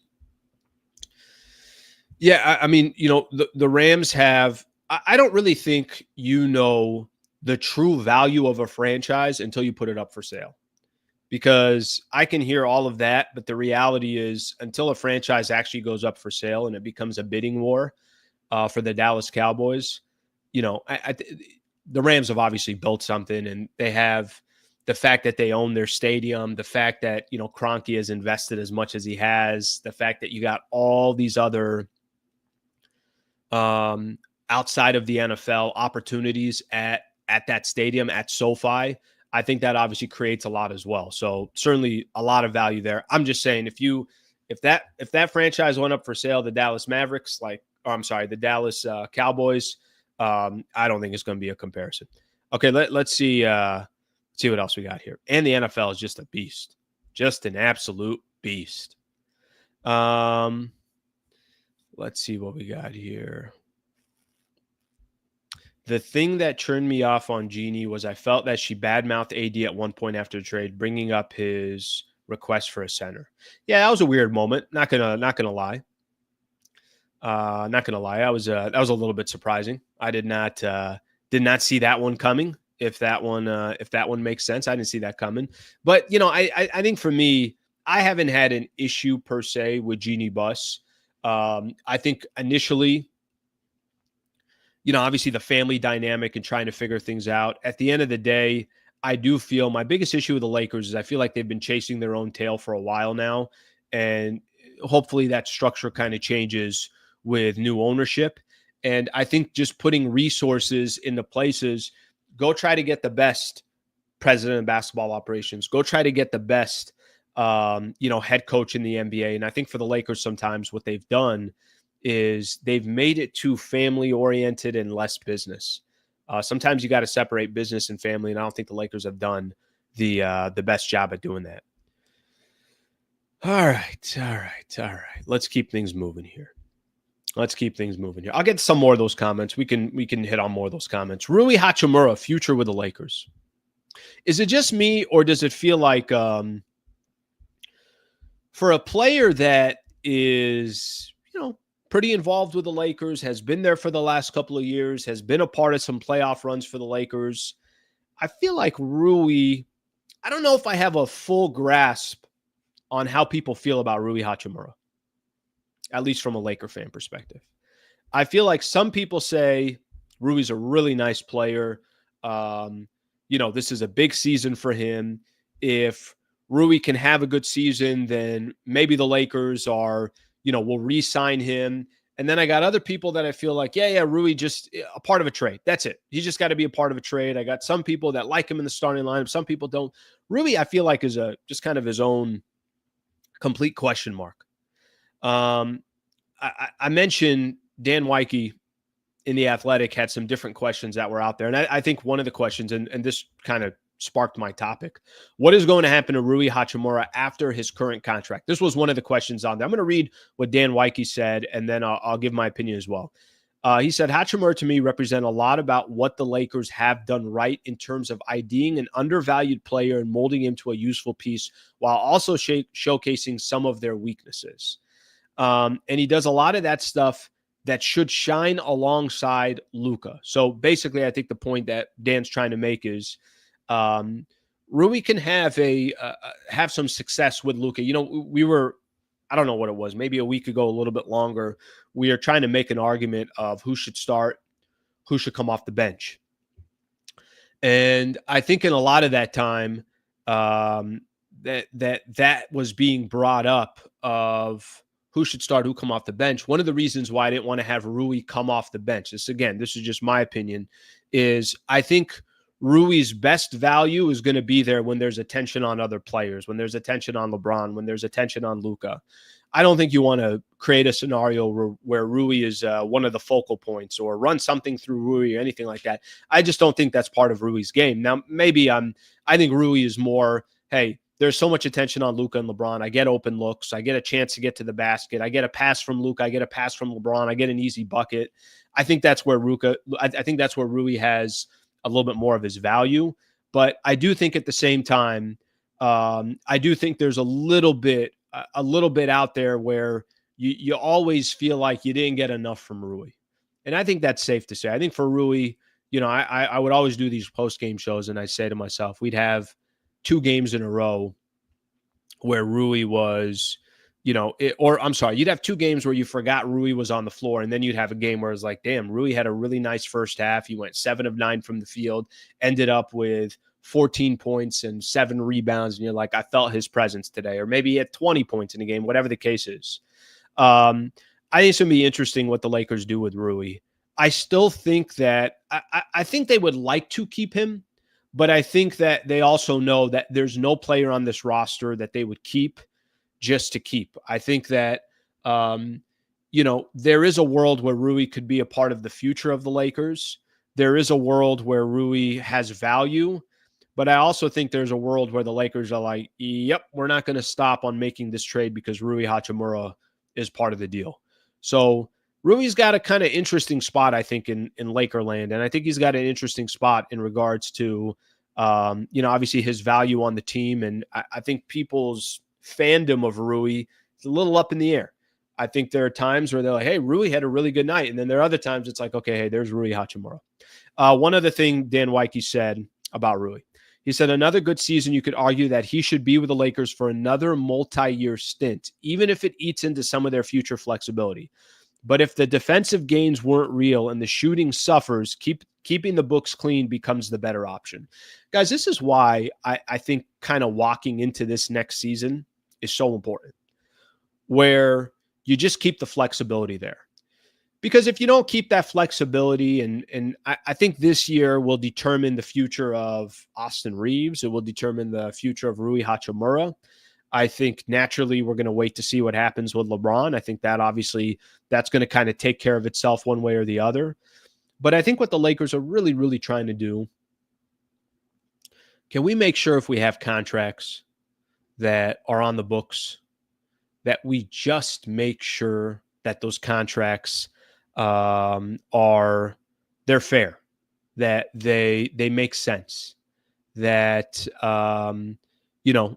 [SPEAKER 1] Yeah, I mean, the Rams have. I don't really think the true value of a franchise until you put it up for sale. Because I can hear all of that, but the reality is until a franchise actually goes up for sale and it becomes a bidding war for the Dallas Cowboys, the Rams have obviously built something, and they have the fact that they own their stadium, the fact that, Kroenke has invested as much as he has, the fact that you got all these other outside of the NFL opportunities at that stadium at SoFi. I think that obviously creates a lot as well. So certainly a lot of value there. I'm just saying if that franchise went up for sale, the Dallas Mavericks, the Dallas Cowboys, I don't think it's going to be a comparison. Okay, let's see what else we got here. And the NFL is just a beast, just an absolute beast. Let's see what we got here. The thing that turned me off on Jeanie was I felt that she badmouthed AD at one point after the trade, bringing up his request for a center. Yeah, that was a weird moment. Not gonna lie. Not gonna lie. That was a little bit surprising. I did not see that one coming. If that one makes sense, I didn't see that coming. But I think for me, I haven't had an issue per se with Jeanie Buss. I think initially, obviously the family dynamic and trying to figure things out. At the end of the day, I do feel my biggest issue with the Lakers is I feel like they've been chasing their own tail for a while now. And hopefully that structure kind of changes with new ownership. And I think just putting resources into places, go try to get the best president of basketball operations, go try to get the best, head coach in the NBA. And I think for the Lakers, sometimes what they've done is they've made it too family oriented and less business. Sometimes you got to separate business and family, and I don't think the Lakers have done the best job at doing that. All right. Let's keep things moving here. I'll get some more of those comments. We can hit on more of those comments. Rui Hachimura, future with the Lakers. Is it just me, or does it feel like for a player that is, pretty involved with the Lakers, has been there for the last couple of years, has been a part of some playoff runs for the Lakers, I feel like Rui, I don't know if I have a full grasp on how people feel about Rui Hachimura, at least from a Laker fan perspective. I feel like some people say Rui's a really nice player. This is a big season for him. If Rui can have a good season, then maybe the Lakers will re-sign him. And then I got other people that I feel like, Rui just a part of a trade. That's it. He just got to be a part of a trade. I got some people that like him in the starting lineup. Some people don't. Rui, I feel like, is just kind of his own complete question mark. I mentioned Dan Weike in The Athletic had some different questions that were out there. And I think one of the questions, and this kind of sparked my topic, what is going to happen to Rui Hachimura after his current contract? This was one of the questions on there. I'm going to read what Dan Weike said, and then I'll give my opinion as well. He said, Hachimura to me represent a lot about what the Lakers have done right in terms of IDing an undervalued player and molding him to a useful piece while also showcasing some of their weaknesses. And he does a lot of that stuff that should shine alongside Luka. So basically, I think the point that Dan's trying to make is Rui can have some success with Luka. We were, I don't know what it was, maybe a week ago, a little bit longer, we are trying to make an argument of who should start, who should come off the bench. And I think in a lot of that time, that was being brought up of who should start, who come off the bench. One of the reasons why I didn't want to have Rui come off the bench, this is just my opinion, is I think Rui's best value is going to be there when there's attention on other players, when there's attention on LeBron, when there's attention on Luka. I don't think you want to create a scenario where Rui is one of the focal points or run something through Rui or anything like that. I just don't think that's part of Rui's game. Now, maybe I think Rui is more, hey, there's so much attention on Luka and LeBron. I get open looks. I get a chance to get to the basket. I get a pass from Luka. I get a pass from LeBron. I get an easy bucket. I think that's where I think that's where Rui has a little bit more of his value. But I do think at the same time, I do think there's a little bit out there where you always feel like you didn't get enough from Rui. And I think that's safe to say. I think for Rui, I would always do these post-game shows, and I say to myself, we'd have 2 games in a row where Rui was, you'd have 2 games where you forgot Rui was on the floor, and then you'd have a game where it's like, damn, Rui had a really nice first half. He went 7 of 9 from the field, ended up with 14 points and 7 rebounds, and you're like, I felt his presence today. Or maybe he had 20 points in the game, whatever the case is. I think it's going to be interesting what the Lakers do with Rui. I still think that I think they would like to keep him, but I think that they also know that there's no player on this roster that they would keep just to keep. I think that, there is a world where Rui could be a part of the future of the Lakers. There is a world where Rui has value, but I also think there's a world where the Lakers are like, yep, we're not going to stop on making this trade because Rui Hachimura is part of the deal. So Rui's got a kind of interesting spot, I think, in Lakerland. And I think he's got an interesting spot in regards to, obviously his value on the team. And I think people's fandom of Rui is a little up in the air. I think there are times where they're like, hey, Rui had a really good night. And then there are other times it's like, okay, hey, there's Rui Hachimura. One other thing Dan Weike said about Rui. He said, another good season, you could argue that he should be with the Lakers for another multi-year stint, even if it eats into some of their future flexibility. But if the defensive gains weren't real and the shooting suffers, keeping the books clean becomes the better option. Guys, this is why I think kind of walking into this next season is so important, where you just keep the flexibility there. Because if you don't keep that flexibility, and I think this year will determine the future of Austin Reeves, it will determine the future of Rui Hachimura. I think naturally we're going to wait to see what happens with LeBron. I think that obviously that's going to kind of take care of itself one way or the other. But I think what the Lakers are really, really trying to do, can we make sure if we have contracts that are on the books, that we just make sure that those contracts they're fair, that they make sense, that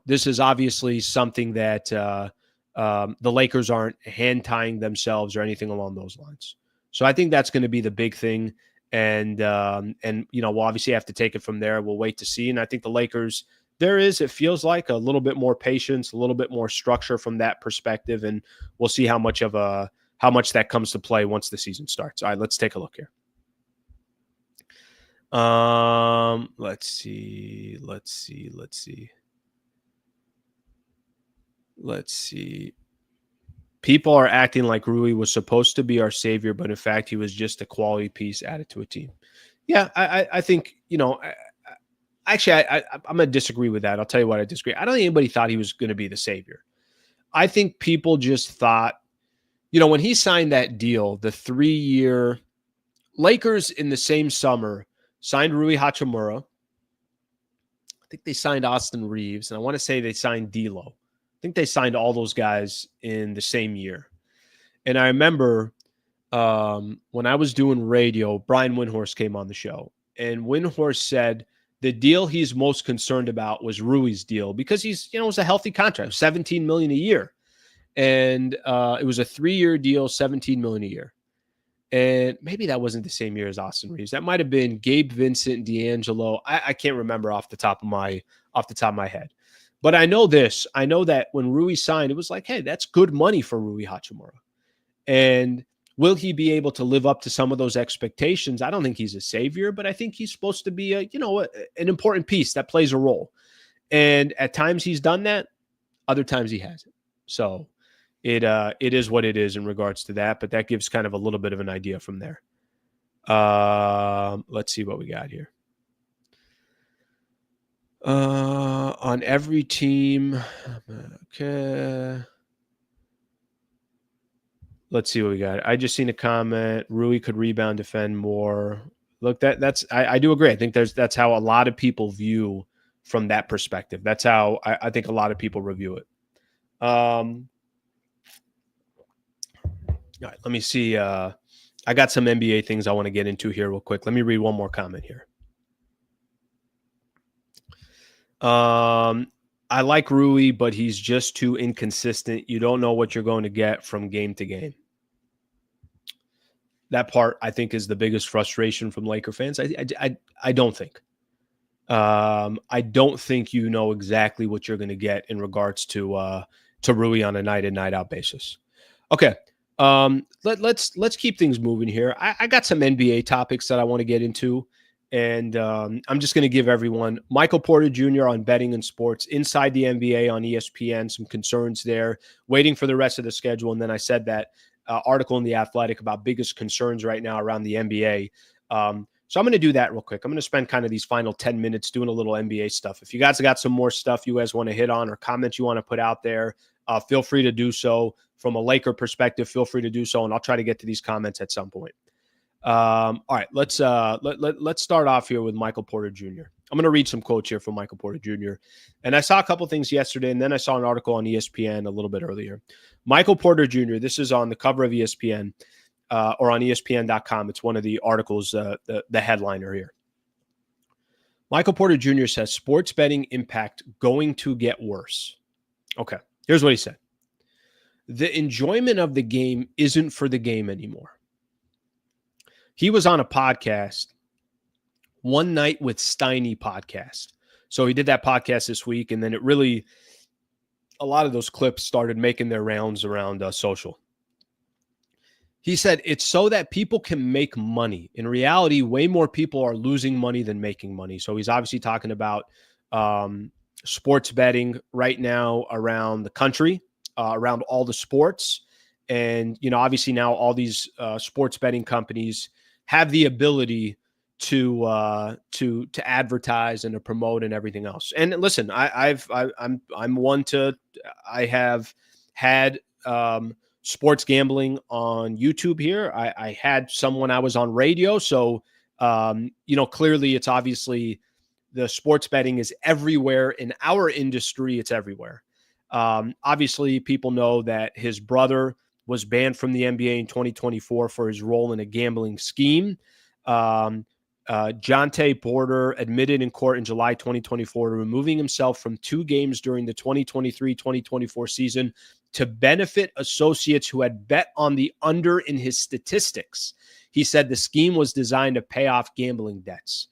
[SPEAKER 1] this is obviously something that the Lakers aren't hand tying themselves or anything along those lines. So I think that's going to be the big thing, and we'll obviously have to take it from there. We'll wait to see, and I think the Lakers, it feels like a little bit more patience, a little bit more structure from that perspective, and we'll see how much that comes to play once the season starts. All right, let's take a look here. Let's see. People are acting like Rui was supposed to be our savior, but in fact, he was just a quality piece added to a team. Yeah, I think, actually, I'm going to disagree with that. I'll tell you what I disagree. I don't think anybody thought he was going to be the savior. I think people just thought, when he signed that deal, the 3-year, Lakers in the same summer signed Rui Hachimura. I think they signed Austin Reeves, and I want to say they signed D'Lo. I think they signed all those guys in the same year. And I remember when I was doing radio, Brian Windhorst came on the show, and Windhorst said the deal he's most concerned about was Rui's deal because he's, it was a healthy contract, $17 million a year. And it was a 3-year deal, $17 million a year. And maybe that wasn't the same year as Austin Reeves. That might have been Gabe Vincent, D'Angelo. I can't remember off the top of my head. But I know this. I know that when Rui signed, it was like, hey, that's good money for Rui Hachimura. And will he be able to live up to some of those expectations? I don't think he's a savior, but I think he's supposed to be an important piece that plays a role. And at times he's done that. Other times he hasn't. So it is what it is in regards to that, but that gives kind of a little bit of an idea from there. Let's see what we got here. On every team. Okay. Let's see what we got. I just seen a comment. Rui could rebound, defend more. Look, that's I do agree. I think that's how a lot of people view from that perspective. That's how I think a lot of people review it. All right, let me see. I got some NBA things I want to get into here real quick. Let me read one more comment here. I like Rui, but he's just too inconsistent. You don't know what you're going to get from game to game. That part, I think, is the biggest frustration from Laker fans. I don't think. I don't think you know exactly what you're going to get in regards to Rui on a night in, night out basis. Okay. Let's keep things moving here. I got some NBA topics that I want to get into, and I'm just going to give everyone Michael Porter Jr. on betting and sports inside the NBA on ESPN. Some concerns there, waiting for the rest of the schedule, and then I said that article in the Athletic about biggest concerns right now around the NBA. So I'm going to do that real quick. I'm going to spend kind of these final 10 minutes doing a little NBA stuff. If you guys got some more stuff you guys want to hit on or comments you want to put out there, feel free to do so. From a Laker perspective, feel free to do so, and I'll try to get to these comments at some point. All right, let's start off here with Michael Porter Jr. I'm going to read some quotes here from Michael Porter Jr. And I saw a couple things yesterday, and then I saw an article on ESPN a little bit earlier. Michael Porter Jr., this is on the cover of ESPN or on ESPN.com. It's one of the articles, the headliner here. Michael Porter Jr. says, sports betting impact going to get worse. Okay, here's what he said. The enjoyment of the game isn't for the game anymore. He was on a podcast, One Night with Steiny podcast. So he did that podcast this week, and then a lot of those clips started making their rounds around social. He said, it's so that people can make money. In reality, way more people are losing money than making money. So he's obviously talking about sports betting right now around the country, around all the sports. And, obviously now all these sports betting companies have the ability to advertise and to promote and everything else. And listen, I have had sports gambling on YouTube here. I had some when I was on radio. So, clearly it's obviously the sports betting is everywhere in our industry. It's everywhere. Obviously people know that his brother was banned from the NBA in 2024 for his role in a gambling scheme. Jonte Porter admitted in court in July 2024 to removing himself from 2 games during the 2023-2024 season to benefit associates who had bet on the under in his statistics. He said the scheme was designed to pay off gambling debts.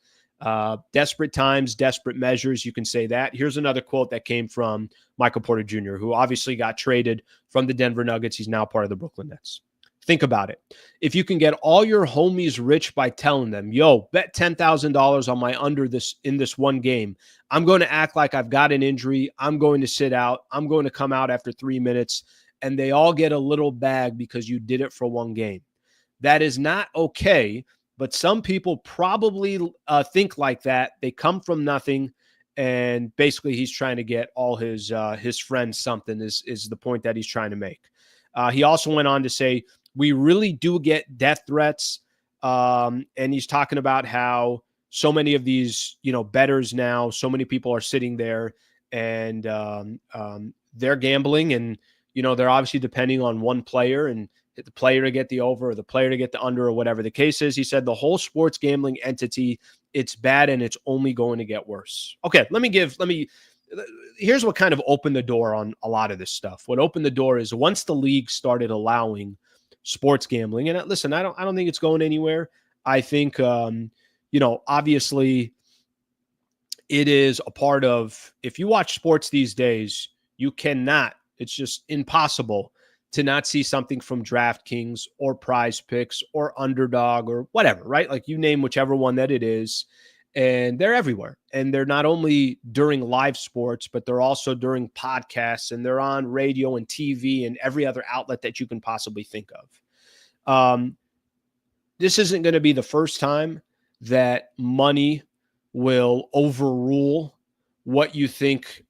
[SPEAKER 1] Desperate times, desperate measures. You can say that. Here's another quote that came from Michael Porter Jr., who obviously got traded from the Denver Nuggets. He's now part of the Brooklyn Nets. Think about it. If you can get all your homies rich by telling them, yo, bet $10,000 on my under in this one game, I'm going to act like I've got an injury. I'm going to sit out. I'm going to come out after 3 minutes. And they all get a little bag because you did it for one game. That is not okay. But some people probably think like that. They come from nothing. And basically he's trying to get all his friends something is the point that he's trying to make. He also went on to say, we really do get death threats. And he's talking about how so many of these, bettors now, so many people are sitting there and they're gambling and, they're obviously depending on one player and the player to get the over or the player to get the under or whatever the case is. He said the whole sports gambling entity, it's bad and it's only going to get worse. Okay, here's what kind of opened the door on a lot of this stuff. What opened the door is once the league started allowing sports gambling, and listen, I don't think it's going anywhere. I think, obviously it is a part of, if you watch sports these days, it's just impossible to not see something from DraftKings or Prize Picks or Underdog or whatever, right? Like you name whichever one that it is, and they're everywhere. And they're not only during live sports, but they're also during podcasts and they're on radio and TV and every other outlet that you can possibly think of. This isn't going to be the first time that money will overrule what you think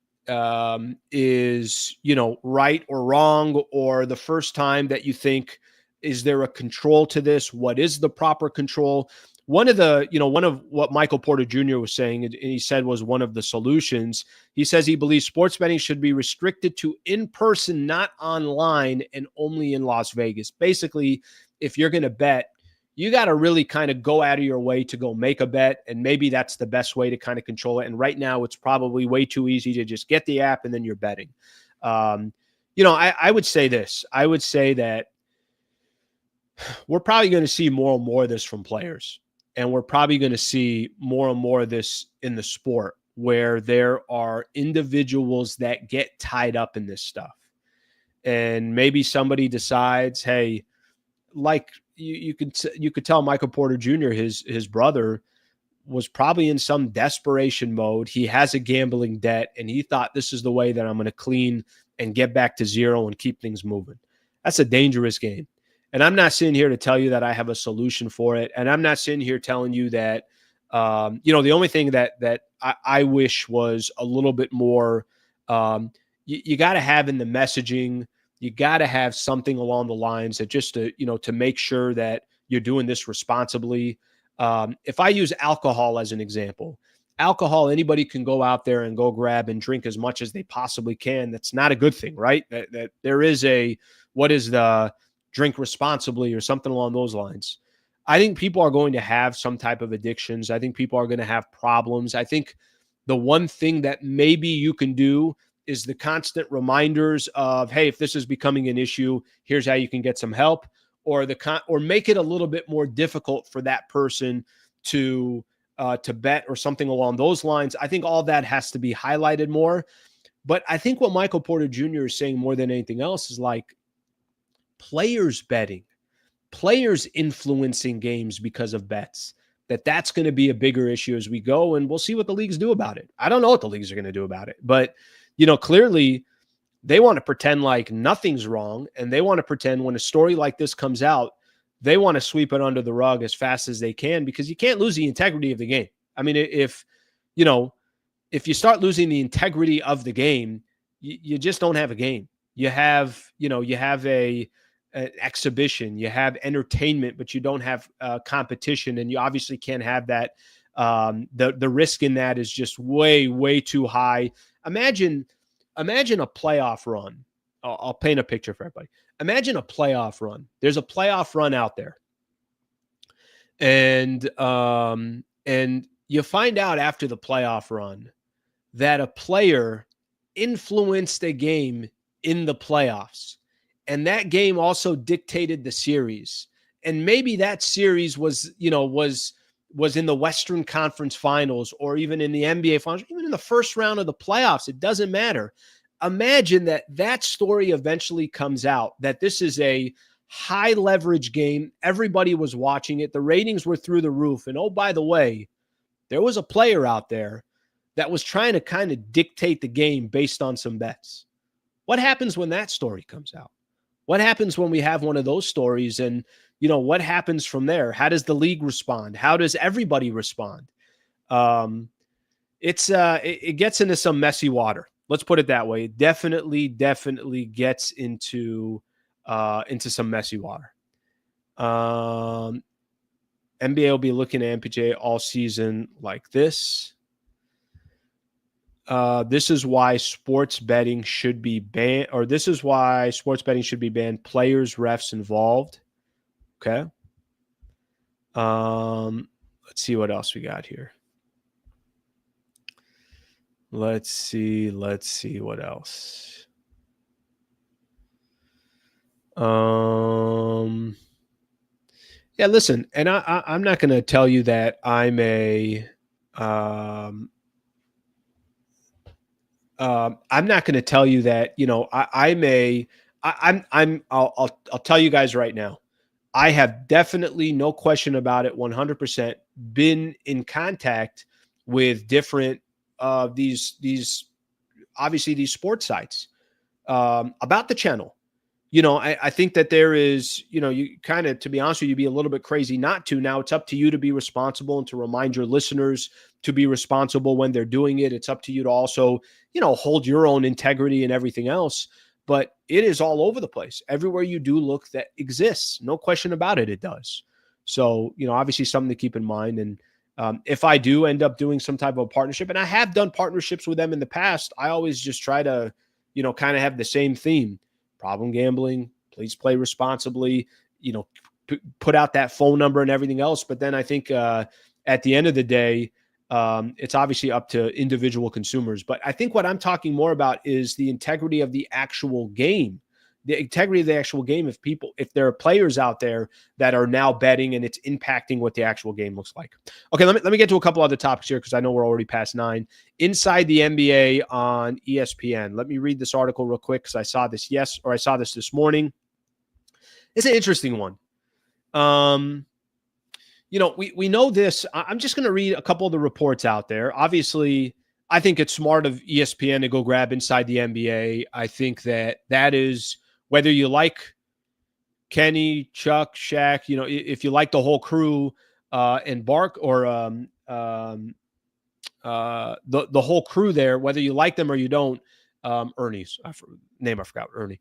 [SPEAKER 1] is, right or wrong, or the first time that you think, is there a control to this? What is the proper control? One of what Michael Porter Jr. was saying, and he said was one of the solutions. He says he believes sports betting should be restricted to in person, not online, and only in Las Vegas. Basically, if you're going to bet, you got to really kind of go out of your way to go make a bet. And maybe that's the best way to kind of control it. And right now it's probably way too easy to just get the app and then you're betting. I would say this. I would say that we're probably going to see more and more of this from players. And we're probably going to see more and more of this in the sport, where there are individuals that get tied up in this stuff. And maybe somebody decides, hey, like you could tell Michael Porter Jr., his brother, was probably in some desperation mode. He has a gambling debt, and he thought, this is the way that I'm going to clean and get back to zero and keep things moving. That's a dangerous game. And I'm not sitting here to tell you that I have a solution for it. And I'm not sitting here telling you that, the only thing that I wish was a little bit more, you got to have in the messaging, you got to have something along the lines that just to make sure that you're doing this responsibly. If I use alcohol as an example, anybody can go out there and go grab and drink as much as they possibly can. That's not a good thing, right? That there is what is the drink responsibly or something along those lines. I think people are going to have some type of addictions. I think people are going to have problems. I think the one thing that maybe you can do is the constant reminders of, hey, if this is becoming an issue, here's how you can get some help, or make it a little bit more difficult for that person to bet or something along those lines. I think all that has to be highlighted more. But I think what Michael Porter Jr. is saying more than anything else is like players betting, players influencing games because of bets, that's going to be a bigger issue as we go, and we'll see what the leagues do about it. I don't know what the leagues are going to do about it, but clearly they want to pretend like nothing's wrong, and they want to pretend when a story like this comes out, they want to sweep it under the rug as fast as they can, because you can't lose the integrity of the game. I mean, if you start losing the integrity of the game, you just don't have a game. You have an exhibition, you have entertainment, but you don't have competition, and you obviously can't have that. The risk in that is just way, way too high. Imagine a playoff run. I'll paint a picture for everybody. Imagine a playoff run. There's a playoff run out there, and you find out after the playoff run that a player influenced a game in the playoffs, and that game also dictated the series. And maybe that series was in the Western Conference Finals, or even in the NBA Finals, even in the first round of the playoffs. It doesn't matter. Imagine that story eventually comes out, that this is a high leverage game. Everybody was watching it. The ratings were through the roof. And oh, by the way, there was a player out there that was trying to kind of dictate the game based on some bets. What happens when that story comes out? What happens when we have one of those stories? And, what happens from there? How does the league respond? How does everybody respond? It gets into some messy water. Let's put it that way. It definitely gets into some messy water. NBA will be looking at MPJ all season like this. This is why sports betting should be banned, or this is why sports betting should be banned. Players, refs involved. Okay. Let's see what else we got here. Let's see what else. Yeah, listen, and I'm not going to tell you that I'm not going to tell you that, I'll tell you guys right now, I have definitely, no question about it, 100% been in contact with different these obviously these sports sites about the channel. I think that there is, you kind of, to be honest with you, be a little bit crazy not to. Now it's up to you to be responsible and to remind your listeners to be responsible when they're doing it. It's up to you to also, hold your own integrity and everything else. But it is all over the place. Everywhere you do look, that exists. No question about it, it does. So, obviously something to keep in mind. And if I do end up doing some type of a partnership, and I have done partnerships with them in the past, I always just try to, kind of have the same theme. Problem gambling, please play responsibly, put out that phone number and everything else. But then I think at the end of the day, it's obviously up to individual consumers. But I think what I'm talking more about is the integrity of the actual game. The integrity of the actual game. If there are players out there that are now betting and it's impacting what the actual game looks like. Okay, let me get to a couple other topics here because I know we're already past 9. Inside the NBA on ESPN. Let me read this article real quick because I saw this this morning. It's an interesting one. We know this. I'm just going to read a couple of the reports out there. Obviously, I think it's smart of ESPN to go grab Inside the NBA. I think that is, whether you like Kenny, Chuck, Shaq, if you like the whole crew and Bark or the whole crew there, whether you like them or you don't, Ernie's name I forgot, Ernie.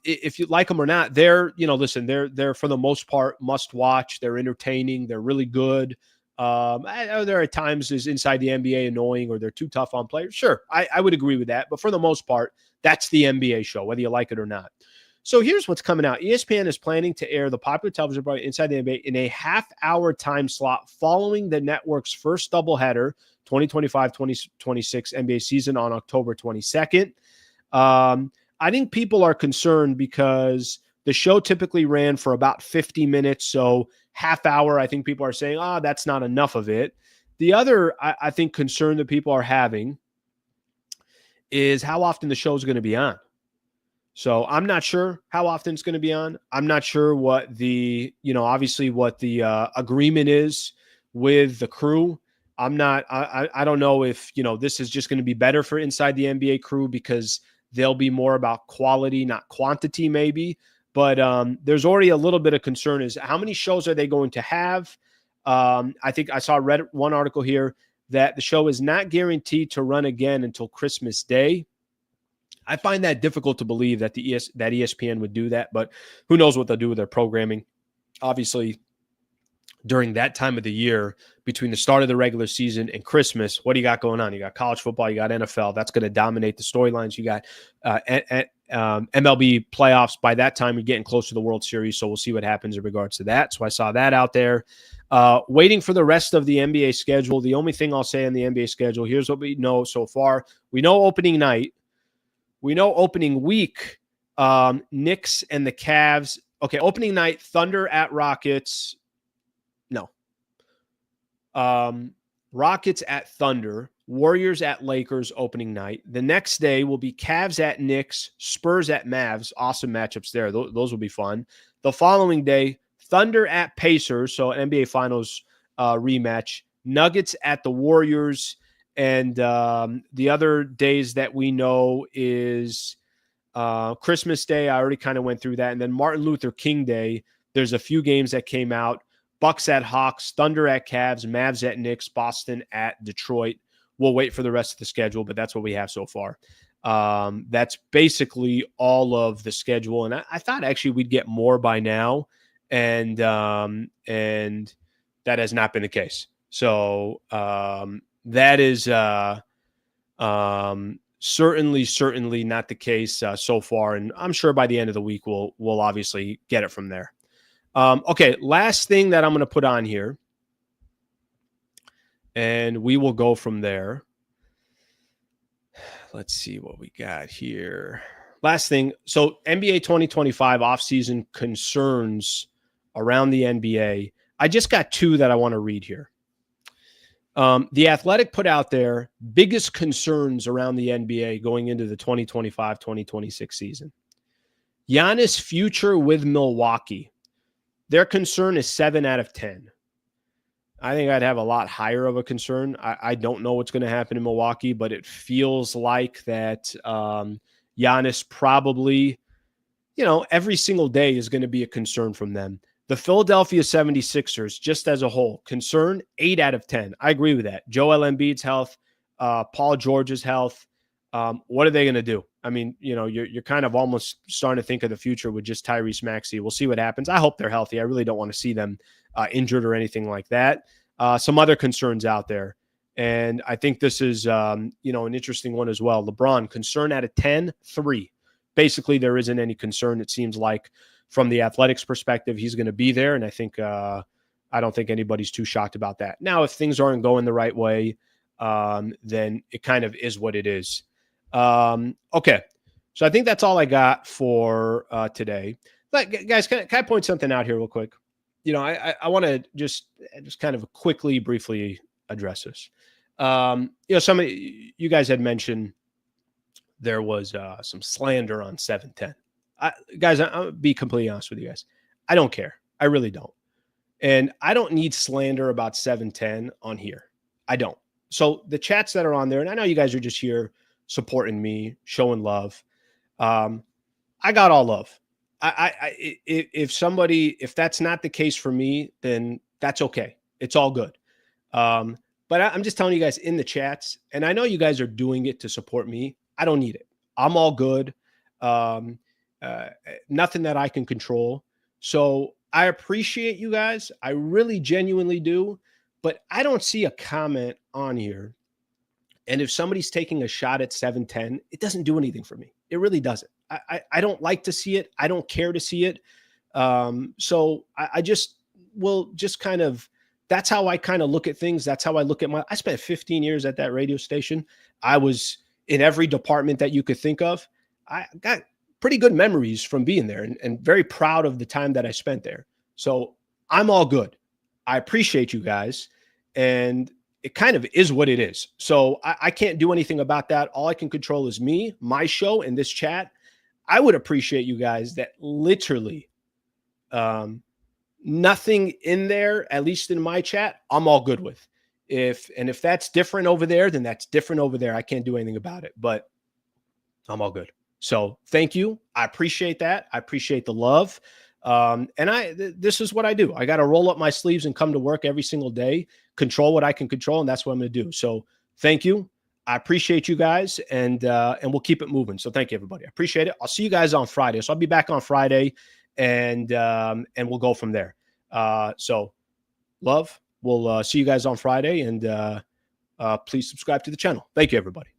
[SPEAKER 1] If you like them or not, they're they're for the most part must watch. They're entertaining. They're really good. There are times is Inside the NBA annoying or they're too tough on players. Sure, I would agree with that. But for the most part, that's the NBA show, whether you like it or not. So here's what's coming out. ESPN is planning to air the popular television program Inside the NBA in a half-hour time slot following the network's first doubleheader 2025-2026 NBA season on October 22nd. I think people are concerned because the show typically ran for about 50 minutes, so half hour, I think people are saying, that's not enough of it. The other, I think, concern that people are having is how often the show is going to be on. So I'm not sure how often it's going to be on. I'm not sure what the, obviously what the agreement is with the crew. I don't know if, this is just going to be better for Inside the NBA crew because they'll be more about quality, not quantity maybe. But there's already a little bit of concern is how many shows are they going to have? I think I read one article here that the show is not guaranteed to run again until Christmas Day. I find that difficult to believe that that ESPN would do that, but who knows what they'll do with their programming. Obviously, during that time of the year, between the start of the regular season and Christmas, what do you got going on? You got college football, you got NFL. That's going to dominate the storylines. You got MLB playoffs. By that time, you're getting close to the World Series, so we'll see what happens in regards to that. So I saw that out there. Waiting for the rest of the NBA schedule. The only thing I'll say on the NBA schedule, here's what we know so far. We know opening night. We know opening week, Knicks and the Cavs. Okay, opening night, Thunder at Rockets. No. Rockets at Thunder, Warriors at Lakers opening night. The next day will be Cavs at Knicks, Spurs at Mavs. Awesome matchups there. Those will be fun. The following day, Thunder at Pacers, so NBA Finals rematch. Nuggets at the Warriors. And the other days that we know is Christmas Day. I already kind of went through that. And then Martin Luther King Day, there's a few games that came out. Bucks at Hawks, Thunder at Cavs, Mavs at Knicks, Boston at Detroit. We'll wait for the rest of the schedule, but that's what we have so far. That's basically all of the schedule. And I thought actually we'd get more by now. And that has not been the case. So that is certainly not the case so far. And I'm sure by the end of the week, we'll obviously get it from there. Okay, last thing that I'm going to put on here, and we will go from there. Let's see what we got here. Last thing. So NBA 2025 offseason concerns around the NBA. I just got 2 that I want to read here. The Athletic put out their biggest concerns around the NBA going into the 2025-2026 season. Giannis' future with Milwaukee. Their concern is 7 out of 10. I think I'd have a lot higher of a concern. I don't know what's going to happen in Milwaukee, but it feels like that Giannis probably, every single day is going to be a concern from them. The Philadelphia 76ers, just as a whole, concern 8 out of 10. I agree with that. Joel Embiid's health, Paul George's health. What are they going to do? I mean, you're kind of almost starting to think of the future with just Tyrese Maxey. We'll see what happens. I hope they're healthy. I really don't want to see them injured or anything like that. Some other concerns out there. And I think this is, an interesting one as well. LeBron, concern out of 10, 3. Basically, there isn't any concern, it seems like, from the Athletics perspective. He's going to be there. And I think, I don't think anybody's too shocked about that. Now, if things aren't going the right way, then it kind of is what it is. Okay. So I think that's all I got for today. But guys, can I point something out here real quick? I want to just kind of briefly address this. Some of you guys had mentioned there was some slander on 710. Guys, I'll be completely honest with you guys. I don't care. I really don't. And I don't need slander about 710 on here. I don't. So the chats that are on there, and I know you guys are just here supporting me, showing love. I got all love. If that's not the case for me, then that's okay. It's all good. But I'm just telling you guys in the chats, and I know you guys are doing it to support me. I don't need it. I'm all good. Nothing that I can control. So I appreciate you guys. I really genuinely do. But I don't see a comment on here. And if somebody's taking a shot at 710, it doesn't do anything for me. It really doesn't. I don't like to see it. I don't care to see it. So I just will just kind of, that's how I kind of look at things. That's how I look at I spent 15 years at that radio station. I was in every department that you could think of. I got pretty good memories from being there and very proud of the time that I spent there. So I'm all good. I appreciate you guys. And it kind of is what it is. So I can't do anything about that. All I can control is me, my show, and this chat. I would appreciate you guys that literally nothing in there, at least in my chat, I'm all good with. If that's different over there, then that's different over there. I can't do anything about it, but I'm all good. So thank you. I appreciate that. I appreciate the love. And this is what I do. I got to roll up my sleeves and come to work every single day, control what I can control. And that's what I'm going to do. So thank you. I appreciate you guys, and we'll keep it moving. So thank you, everybody. I appreciate it. I'll see you guys on Friday. So I'll be back on Friday, and we'll go from there. So love. We'll see you guys on Friday, and please subscribe to the channel. Thank you, everybody.